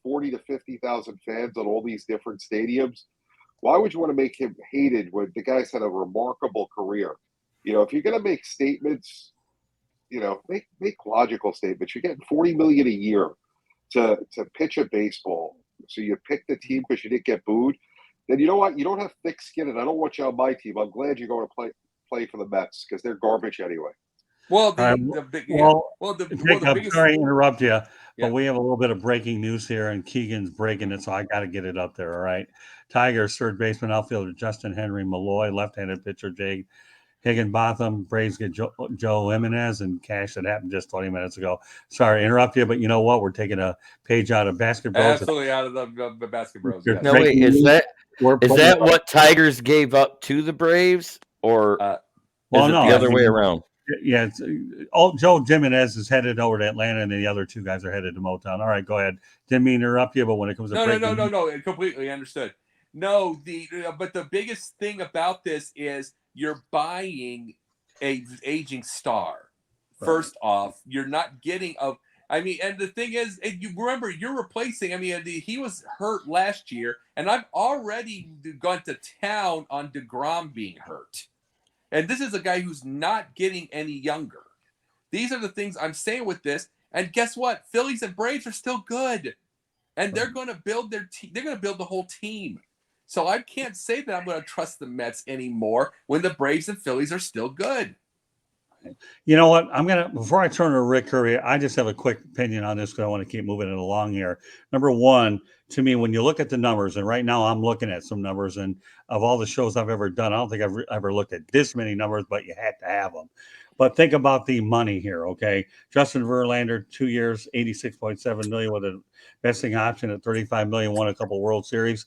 40 to 50,000 fans on all these different stadiums. Why would you want to make him hated when the guy's had a remarkable career? If you're going to make statements, make logical statements. You're getting $40 million a year to pitch a baseball. So you pick the team because you didn't get booed. Then you know what? You don't have thick skin, and I don't want you on my team. I'm glad you're going to play for the Mets because they're garbage anyway. Well, Jacob, sorry to interrupt you, but we have a little bit of breaking news here, and Keegan's breaking it, so I got to get it up there. All right, Tigers third baseman outfielder Justin Henry Malloy, left-handed pitcher Jake Higginbotham, Braves get Joe Jimenez, and cash that happened just 20 minutes ago. Sorry to interrupt you, but you know what? We're taking a page out of basketball. Absolutely out of the basketball. Yes. No, wait, is that what Tigers gave up to the Braves, or the other way around? Yeah, Joe Jimenez is headed over to Atlanta, and the other two guys are headed to Motown. All right, go ahead. Didn't mean to interrupt you, but when it comes to no, completely understood. No, but the biggest thing about this is you're buying a aging star. First off, you're not getting and the thing is, you remember you're replacing. He was hurt last year, and I've already gone to town on DeGrom being hurt. And this is a guy who's not getting any younger. These are the things I'm saying with this. And guess what? Phillies and Braves are still good. And they're going to build their team. They're going to build the whole team. So I can't say that I'm going to trust the Mets anymore when the Braves and Phillies are still good. You know what? Before I turn to Rick Curry, I just have a quick opinion on this because I want to keep moving it along here. Number one, to me, when you look at the numbers, and right now I'm looking at some numbers, and of all the shows I've ever done, I don't think I've ever looked at this many numbers, but you had to have them. But think about the money here, okay? Justin Verlander, 2 years, $86.7 million with a vesting option at $35 million, won a couple World Series.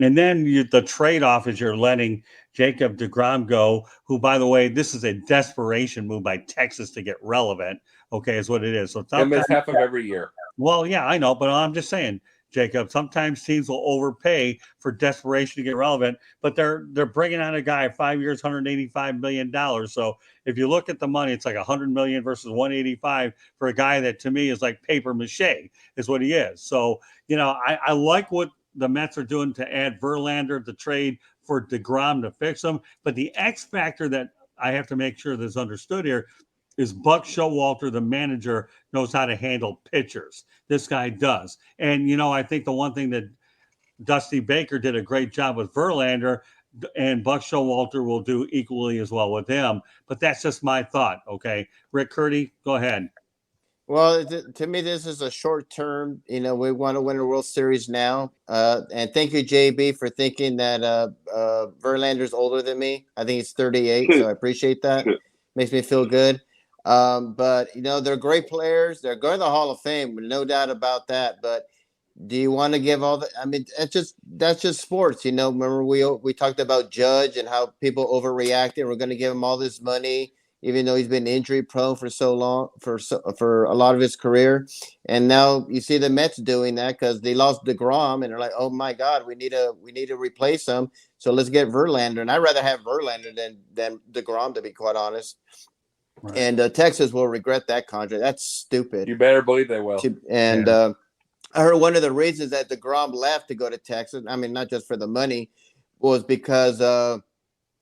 And then the trade-off is you're letting Jacob DeGrom go, who, by the way, this is a desperation move by Texas to get relevant, okay, is what it is. So Him is half of every year. Well, yeah, I know, but I'm just saying, Jacob, sometimes teams will overpay for desperation to get relevant, but they're bringing on a guy 5 years, $185 million. So if you look at the money, it's like $100 million versus $185 for a guy that to me is like paper mache is what he is. So, I like what the Mets are doing to add Verlander, the trade for DeGrom to fix him. But the X factor that I have to make sure that's understood here is Buck Showalter, the manager, knows how to handle pitchers. This guy does. And, I think the one thing that Dusty Baker did a great job with Verlander, and Buck Showalter will do equally as well with him. But that's just my thought, okay? Rick Curdy, go ahead. Well, to me, this is a short term. We want to win a World Series now. And thank you, JB, for thinking that Verlander's older than me. I think he's 38, so I appreciate that. Makes me feel good. But, they're great players. They're going to the Hall of Fame, no doubt about that. But do you want to give all the – I mean, that's just sports. Remember we talked about Judge and how people overreacted. We're going to give him all this money, even though he's been injury prone for so long, for a lot of his career. And now you see the Mets doing that because they lost DeGrom and they're like, oh my God, we need to replace him. So let's get Verlander. And I'd rather have Verlander than DeGrom, to be quite honest. Right. And Texas will regret that contract. That's stupid. You better believe they will. And I heard one of the reasons that DeGrom left to go to Texas, I mean, not just for the money, was because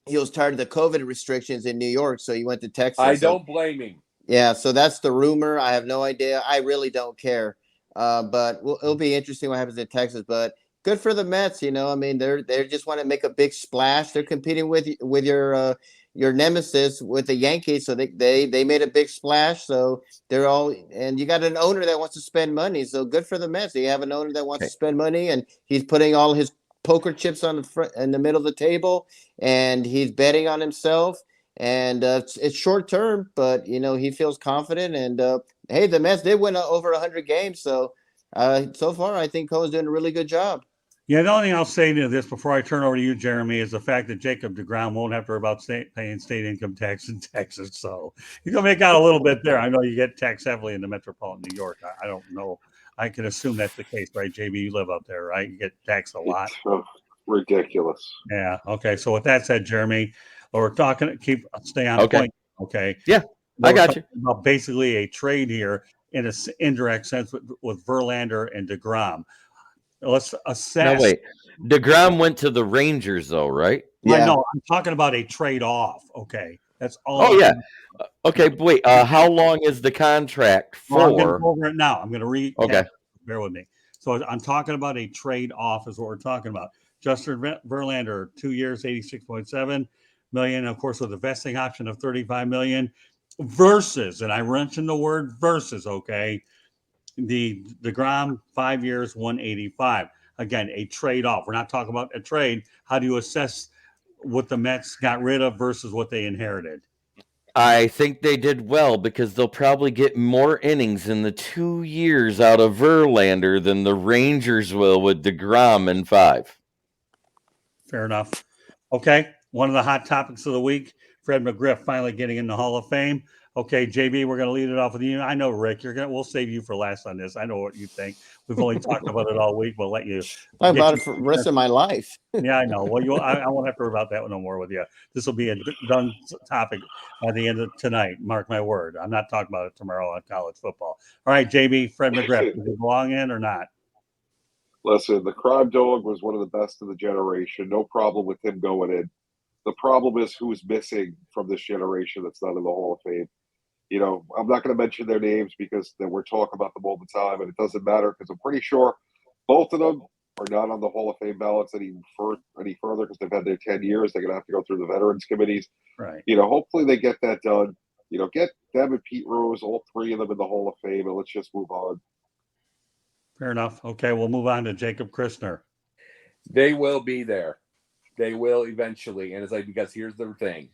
he was tired of the COVID restrictions in New York, so he went to Texas. I don't blame him. Yeah, so that's the rumor. I have no idea. I really don't care. But it'll be interesting what happens in Texas. But good for the Mets. I mean, they just want to make a big splash. They're competing with your nemesis with the Yankees, so they made a big splash. So they're all, and you got an owner that wants to spend money. So good for the Mets. You have an owner that wants to spend money, and he's putting all his poker chips on the front in the middle of the table, and he's betting on himself. And it's short term, but he feels confident. And hey, the Mets did win over 100 games, so far I think Cohen's doing a really good job. Yeah, the only thing I'll say to this before I turn over to you, Jeremy, is the fact that Jacob DeGrom won't have to worry about paying state income tax in Texas. So he's going to make out a little bit there. I know you get taxed heavily in the metropolitan New York. I don't know. I can assume that's the case, right, JB? You live up there, right? You get taxed a lot. It's ridiculous. Yeah. Okay. So with that said, Jeremy, we're talking. Stay on point. Okay. Yeah, I got you. About basically a trade here in an indirect sense with Verlander and DeGrom. Let's assess. No, wait. DeGrom went to the Rangers, though, right? Yeah. No, I'm talking about a trade off. Okay. That's all. Oh, yeah. Okay. Wait. How long is the contract for? Well, I'm going to go over it now. I'm going to read. Okay. Bear with me. So I'm talking about a trade off is what we're talking about. Justin Verlander, 2 years, $86.7 million, of course, with a vesting option of $35 million versus, and I mentioned the word versus, okay, the DeGrom, 5 years, $185. Again, a trade off. We're not talking about a trade. How do you assess what the Mets got rid of versus what they inherited? I think they did well because they'll probably get more innings in the 2 years out of Verlander than the Rangers will with DeGrom in 5. Fair enough. Okay. One of the hot topics of the week, Fred McGriff finally getting in the Hall of Fame. Okay, JB, we're going to lead it off with you. I know, Rick, we'll save you for last on this. I know what you think. We've only talked about it all week. We'll let you talk about it for the rest of my life. Yeah, I know. Well, I won't have to worry about that no more with you. This will be a done topic by the end of tonight. Mark my word. I'm not talking about it tomorrow on college football. All right, JB, Fred McGriff, does he belong in or not? Listen, the crime dog was one of the best of the generation. No problem with him going in. The problem is who's missing from this generation that's not in the Hall of Fame. You know, I'm not going to mention their names because then we're talking about them all the time, and it doesn't matter because I'm pretty sure both of them are not on the Hall of Fame ballots any further because they've had their 10 years. They're going to have to go through the veterans committees. Right. You know, hopefully they get that done. You know, get them and Pete Rose, all three of them in the Hall of Fame, and let's just move on. Fair enough. Okay, we'll move on to Jacob Christner. They will be there. They will eventually. And it's like, because here's the thing.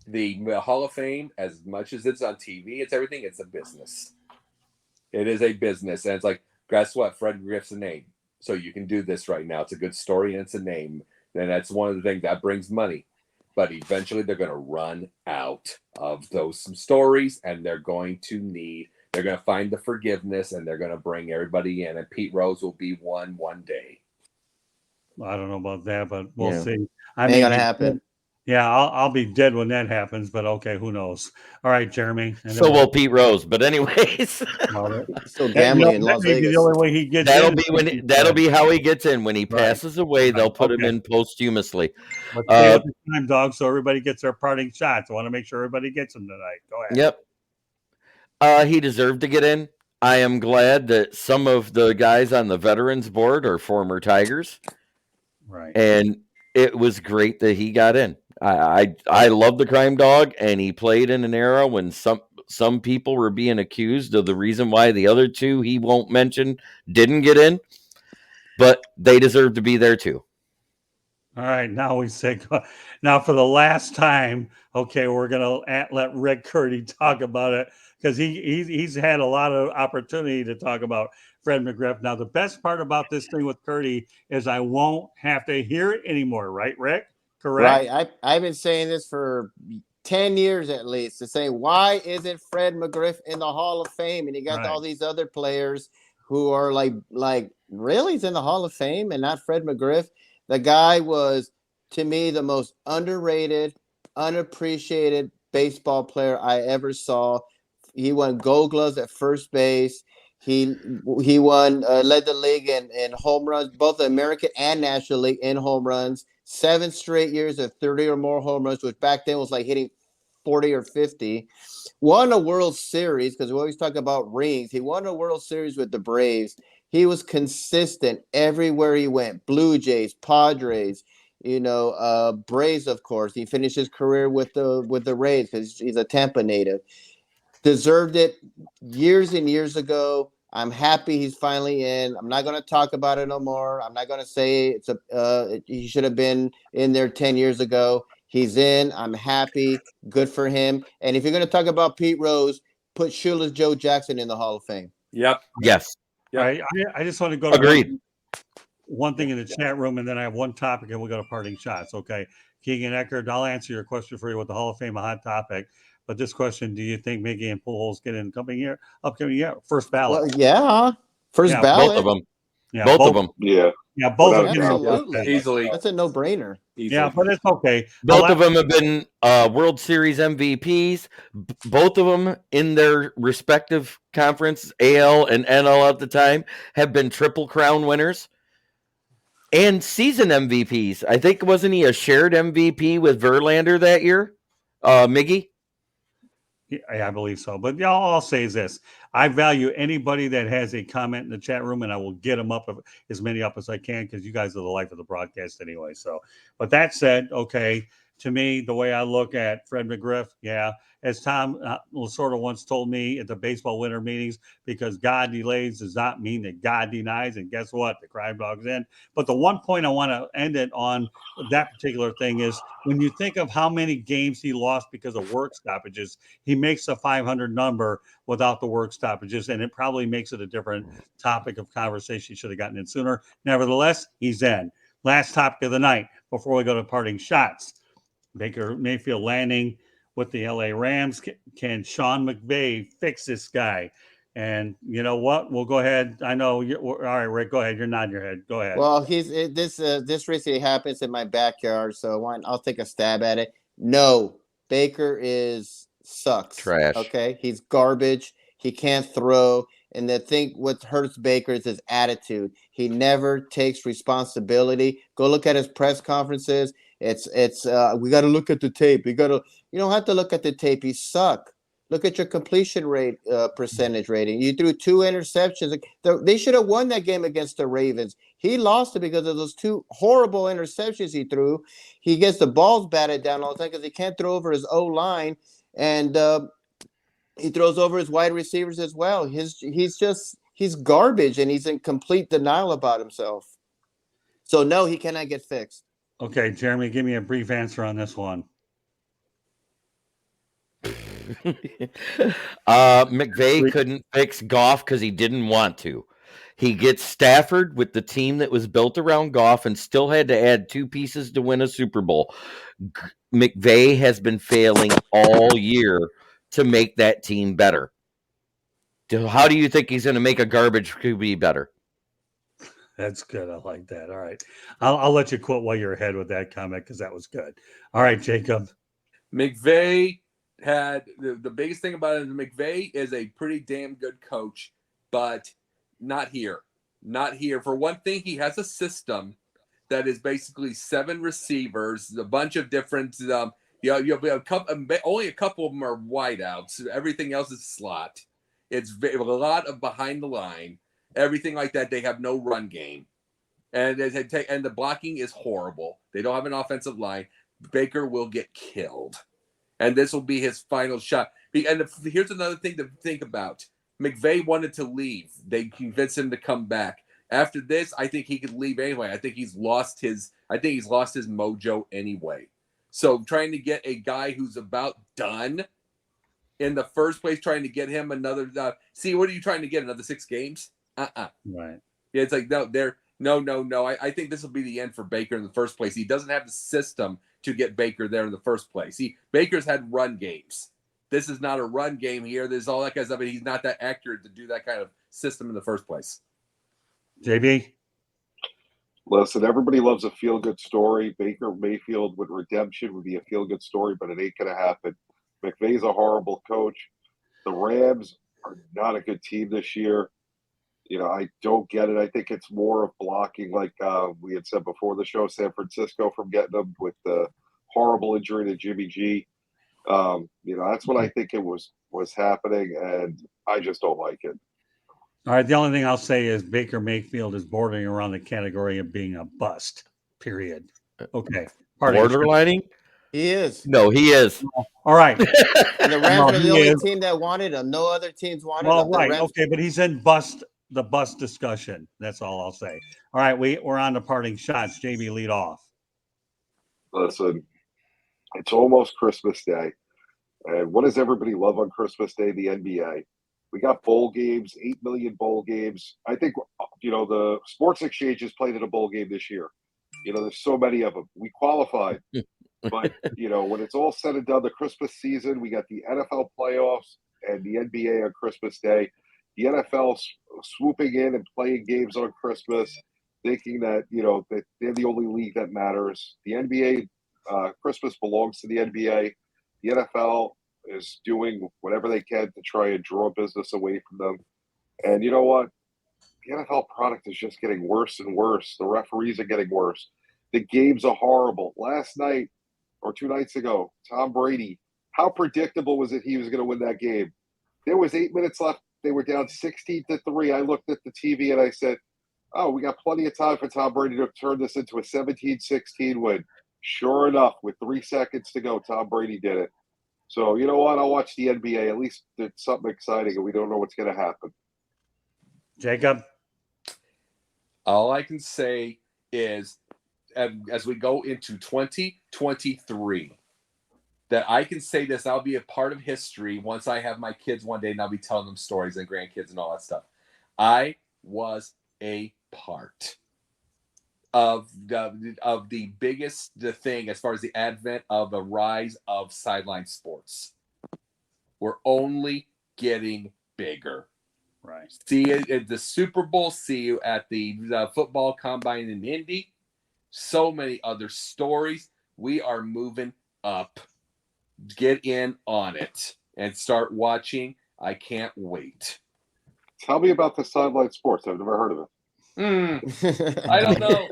The Hall of Fame, as much as it's on TV, it's everything, it's a business. It is a business. And it's like, guess what? Fred McGriff's a name. So you can do this right now. It's a good story and it's a name. And that's one of the things that brings money. But eventually they're going to run out of those stories, and they're going to find the forgiveness, and they're going to bring everybody in. And Pete Rose will be one day. I don't know about that, but we'll see. Ain't gonna happen. Yeah, I'll be dead when that happens, but okay, who knows? All right, Jeremy. So will Pete Rose, but anyways, still gambling in Las that may be Vegas. the only way he gets that'll be how he gets in when he passes away. They'll put him in posthumously. Let's stay at the time, dog, so everybody gets their parting shots. I want to make sure everybody gets them tonight. Go ahead. Yep. He deserved to get in. I am glad that some of the guys on the veterans board are former Tigers. Right. And it was great that he got in. I love the crime dog, and he played in an era when some people were being accused of the reason why the other two he won't mention didn't get in, but they deserve to be there too. All right, now now for the last time, okay, we're gonna let Rick Curdy talk about it because he's had a lot of opportunity to talk about Fred McGriff. Now, the best part about this thing with Curdy is I won't have to hear it anymore, right, Rick? Correct? Right. I've been saying this for 10 years at least, to say, why isn't Fred McGriff in the Hall of Fame? And you got all these other players who are like, really? He's in the Hall of Fame and not Fred McGriff? The guy was, to me, the most underrated, unappreciated baseball player I ever saw. He won Gold Gloves at first base. He won, led the league in home runs, both the American and National League in home runs. 7 straight years of 30 or more home runs, which back then was like hitting 40 or 50. Won a World Series, because we always talk about rings. He won a World Series with the Braves. He was consistent everywhere he went. Blue Jays, Padres, Braves, of course. He finished his career with the Rays because he's a Tampa native. Deserved it years and years ago. I'm happy he's finally in. I'm not going to talk about it no more. I'm not going to say he should have been in there 10 years ago. He's in. I'm happy. Good for him. And if you're going to talk about Pete Rose, put Shoeless Joe Jackson in the Hall of Fame. Yep. Yes. Yep. Right. I just want to go to agreed. One thing in the chat room, and then I have one topic, and we'll go to parting shots. Okay. Keegan Eckert, I'll answer your question for you with the Hall of Fame, a hot topic. But this question, do you think Miggy and Pujols get in upcoming year? First ballot. Well, yeah. First ballot. Both of them. Yeah, both of them. Yeah. Yeah, both of them. Absolutely. Easily. That's a no-brainer. Easily. Yeah, but it's okay. Both of them have been World Series MVPs. Both of them in their respective conference, AL and NL at the time, have been Triple Crown winners and season MVPs. I think, wasn't he a shared MVP with Verlander that year, Miggy? Yeah, I believe so. But all I'll say is this. I value anybody that has a comment in the chat room, and I will get them up, as many up as I can, because you guys are the life of the broadcast anyway. So, but that said, okay, to me, the way I look at Fred McGriff, as Tom Lasorda once told me at the baseball winter meetings, because God delays does not mean that God denies. And guess what? The crime dog's in. But the one point I want to end it on that particular thing is when you think of how many games he lost because of work stoppages, he makes a 500 number without the work stoppages, and it probably makes it a different topic of conversation. He should have gotten in sooner. Nevertheless, he's in. Last topic of the night before we go to parting shots. Baker Mayfield landing with the LA Rams. Can Sean McVay fix this guy? And you know what? We'll go ahead. I know. All right, Rick, go ahead. You're nodding your head. Go ahead. Well, this recently happens in my backyard, so I'll take a stab at it. No, Baker sucks. Trash. Okay, he's garbage. He can't throw. And I think what hurts Baker is his attitude. He never takes responsibility. Go look at his press conferences. It's we got to look at the tape. You don't have to look at the tape. You suck. Look at your completion rate percentage rating. You threw 2 interceptions. They should have won that game against the Ravens. He lost it because of those 2 horrible interceptions he threw. He gets the balls batted down all the time because he can't throw over his O-line. And he throws over his wide receivers as well. He's garbage, and he's in complete denial about himself. So, no, he cannot get fixed. Okay, Jeremy, give me a brief answer on this one. McVay couldn't fix Goff because he didn't want to. He gets Stafford with the team that was built around Goff and still had to add 2 pieces to win a Super Bowl. McVay has been failing all year to make that team better. How do you think he's going to make a garbage QB better? That's good. I like that. All right. I'll let you quote while you're ahead with that comment because that was good. All right, Jacob. McVay had the biggest thing about it is McVay is a pretty damn good coach, but not here. Not here. For one thing, he has a system that is basically 7 receivers, a bunch of different you have a couple, only a couple of them are wideouts. Everything else is slot. It's a lot of behind the line, everything like that. They have no run game, and the blocking is horrible. They don't have an offensive line. Baker will get killed, and this will be his final shot. And here's another thing to think about: McVay wanted to leave. They convinced him to come back. After this, I think he could leave anyway. I think he's lost his mojo anyway. So trying to get a guy who's about done in the first place, trying to get him another what are you trying to get? Another 6 games? Right. Yeah, it's like no. I think this will be the end for Baker in the first place. He doesn't have the system to get Baker there in the first place. Baker's had run games. This is not a run game here. There's all that kind of stuff, but he's not that accurate to do that kind of system in the first place. JB? Listen, everybody loves a feel-good story. Baker Mayfield with redemption would be a feel-good story, but it ain't going to happen. McVay's a horrible coach. The Rams are not a good team this year. I don't get it. I think it's more of blocking, like we had said before the show, San Francisco from getting them with the horrible injury to Jimmy G. That's what I think it was happening, and I just don't like it. All right. The only thing I'll say is Baker Mayfield is bordering around the category of being a bust, period. Okay. Borderlining? He is. No, he is. All right. And the Rams are the only team that wanted him. No other teams wanted him. Well, right. Okay, but he's in the bust discussion. That's all I'll say. All right, we're on to parting shots. JB, lead off. Listen, it's almost Christmas Day. And what does everybody love on Christmas Day? The NBA. We got bowl games, 8 million bowl games. I think, the sports exchanges played in a bowl game this year. There's so many of them. We qualified. But, when it's all said and done, the Christmas season, we got the NFL playoffs and the NBA on Christmas Day. The NFL swooping in and playing games on Christmas, thinking that, that they're the only league that matters. The NBA, Christmas belongs to the NBA. The NFL is doing whatever they can to try and draw business away from them. And you know what? The NFL product is just getting worse and worse. The referees are getting worse. The games are horrible. Last night or 2 nights ago, Tom Brady, how predictable was it he was going to win that game? There was 8 minutes left. They were down 16-3. I looked at the TV and I said, oh, we got plenty of time for Tom Brady to turn this into a 17-16 win. Sure enough, with 3 seconds to go, Tom Brady did it. So, you know what? I'll watch the NBA. At least it's something exciting, and we don't know what's going to happen. Jacob? All I can say is, as we go into 2023, that I can say this, I'll be a part of history once I have my kids one day, and I'll be telling them stories and grandkids and all that stuff. I was a part of the biggest thing as far as the advent of a rise of sideline sports. We're only getting bigger. Right. See you at the Super Bowl. See you at the football combine in Indy. So many other stories. We are moving up. Get in on it and start watching. I can't wait. Tell me about the Sideline Sports. I've never heard of it. I don't know.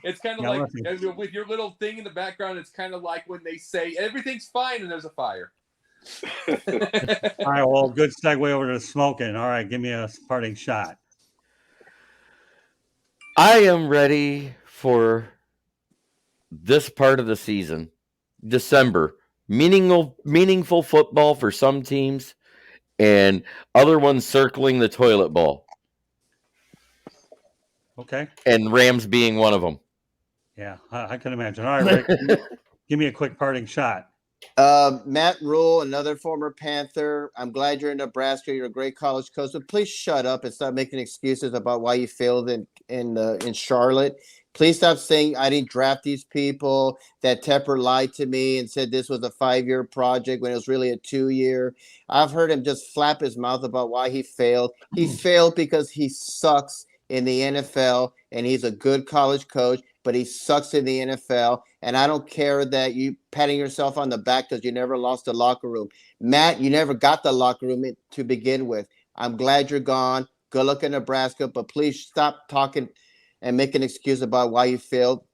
It's kind of Yeah, like listen. with your little thing in the background. It's kind of like when they say everything's fine and there's a fire. All right, well, good segue over to smoking. All right, give me a parting shot. I am ready for this part of the season, December. Meaningful football for some teams, and other ones circling the toilet bowl. Okay. And Rams being one of them. Yeah, I can imagine. All right, Rick, give me a quick parting shot. Matt Rule, another former Panther. I'm glad you're in Nebraska. You're a great college coach, but please shut up and stop making excuses about why you failed in Charlotte. Please stop saying I didn't draft these people. That Tepper lied to me and said this was a 5-year project when it was really a 2-year. I've heard him just flap his mouth about why he failed. He failed because he sucks in the NFL, and he's a good college coach, but he sucks in the NFL. And I don't care that you patting yourself on the back because you never lost the locker room. Matt, you never got the locker room to begin with. I'm glad you're gone. Good luck in Nebraska, but please stop talking and make an excuse about why you failed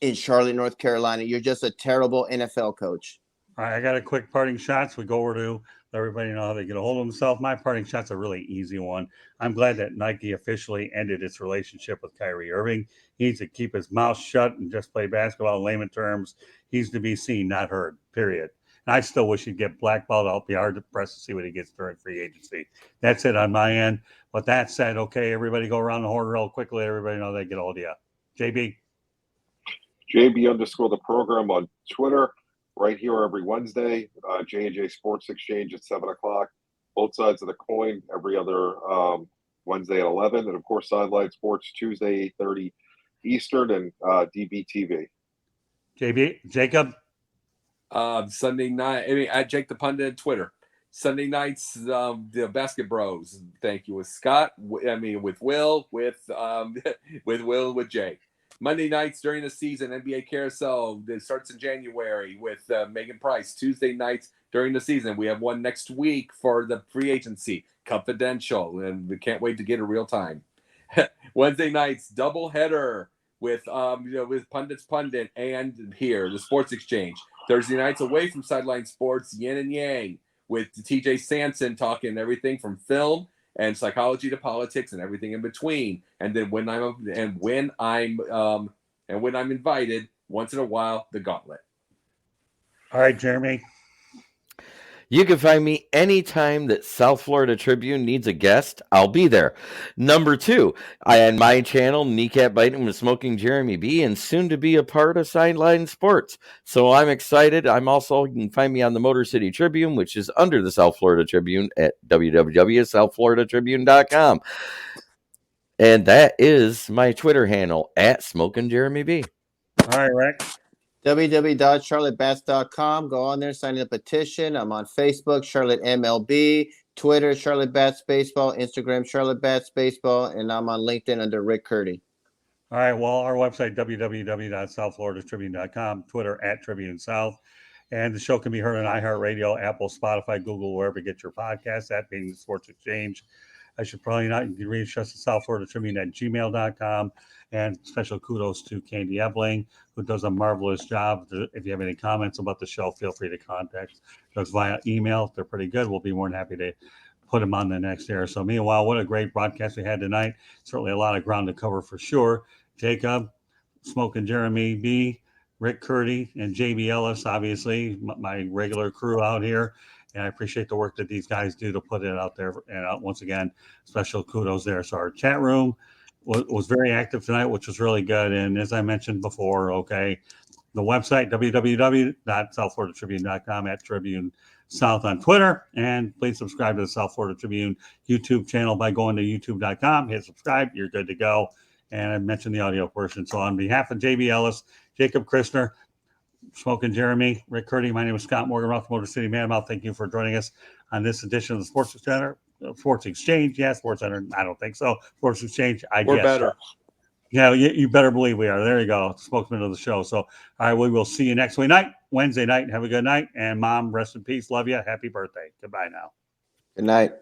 in Charlotte, North Carolina. You're just a terrible NFL coach. All right, I got a quick parting shots. We go over to let everybody know how they get a hold of themselves. My parting shot's a really easy one. I'm glad that Nike officially ended its relationship with Kyrieirving. He needs to keep his mouth shut and just play basketball in layman terms. He's to be seen, not heard, period. And I still wish he'd get blackballed. I'll be hard to press to see what he gets during free agency. That's it on my end. But that said, okay, everybody go around the horn real quickly. Let everybody know they get a hold of you. JB? JB_ the program on Twitter. Right here every Wednesday, J&J Sports Exchange at 7 o'clock. Both sides of the coin every other Wednesday at 11. And, of course, Sideline Sports Tuesday, 8:30 Eastern and DBTV. Jacob? Sunday night, at Jake the Pundit on Twitter. Sunday nights, the Basket Bros. Thank you with Scott. With Will, with Will, with Jay. Monday nights during the season, NBA Carousel that starts in January with Megan Price. Tuesday nights during the season, we have one next week for the free agency, confidential, and we can't wait to get it real time. Wednesday nights, double header with with Pundit's Pundit and here the Sports Exchange. Thursday nights away from Sideline Sports, Yin and Yang with TJ Sanson talking everything from film and psychology to politics and everything in between. And then when I'm invited, once in a while, the Gauntlet. All right, Jeremy. You can find me anytime that South Florida Tribune needs a guest. I'll be there. Number 2, I had my channel, Kneecap Biting with Smoking Jeremy B, and soon to be a part of Sideline Sports. So I'm excited. You can find me on the Motor City Tribune, which is under the South Florida Tribune at www.southfloridatribune.com. And that is my Twitter handle, at Smoking Jeremy B. All right, Rick. www.charlottebats.com. Go on there, sign a petition. I'm on Facebook, Charlotte MLB, Twitter, Charlotte Bats Baseball, Instagram, Charlotte Bats Baseball, and I'm on LinkedIn under Rick Curdy. All right, well, our website, www.southfloridatribune.com, Twitter at Tribune South. And the show can be heard on iHeartRadio, Apple, Spotify, Google, wherever you get your podcasts, that being the Sports Exchange. I should probably not. You can reach us at South Florida Tribune at gmail.com. And special kudos to Candy Ebling, who does a marvelous job. If you have any comments about the show, feel free to contact us via email. They're pretty good. We'll be more than happy to put them on the next air. So meanwhile, what a great broadcast we had tonight. Certainly a lot of ground to cover for sure. Jacob, Smoking Jeremy B, Rick Curdy, and JB Ellis, obviously, my regular crew out here. And I appreciate the work that these guys do to put it out there. And once again, special kudos there. So our chat room was very active tonight, which was really good. And as I mentioned before, okay, the website, www.southfloridatribune.com, at Tribune South on Twitter. And please subscribe to the South Florida Tribune YouTube channel by going to youtube.com. Hit subscribe. You're good to go. And I mentioned the audio portion. So on behalf of JB Ellis, Jacob Christner, Smoking Jeremy, Rick Curdy, my name is Scott Morgan, Roth Motor City Manmouth. Thank you for joining us on this edition of the Sports Center. Sports Exchange, yeah, Sports Center. I don't think so. Sports Exchange, We're guess. better. Yeah, you better believe we are. There you go, spokesman of the show. So, all right, we will see you next Wednesday night. Have a good night, and Mom, rest in peace. Love you. Happy birthday. Goodbye now. Good night.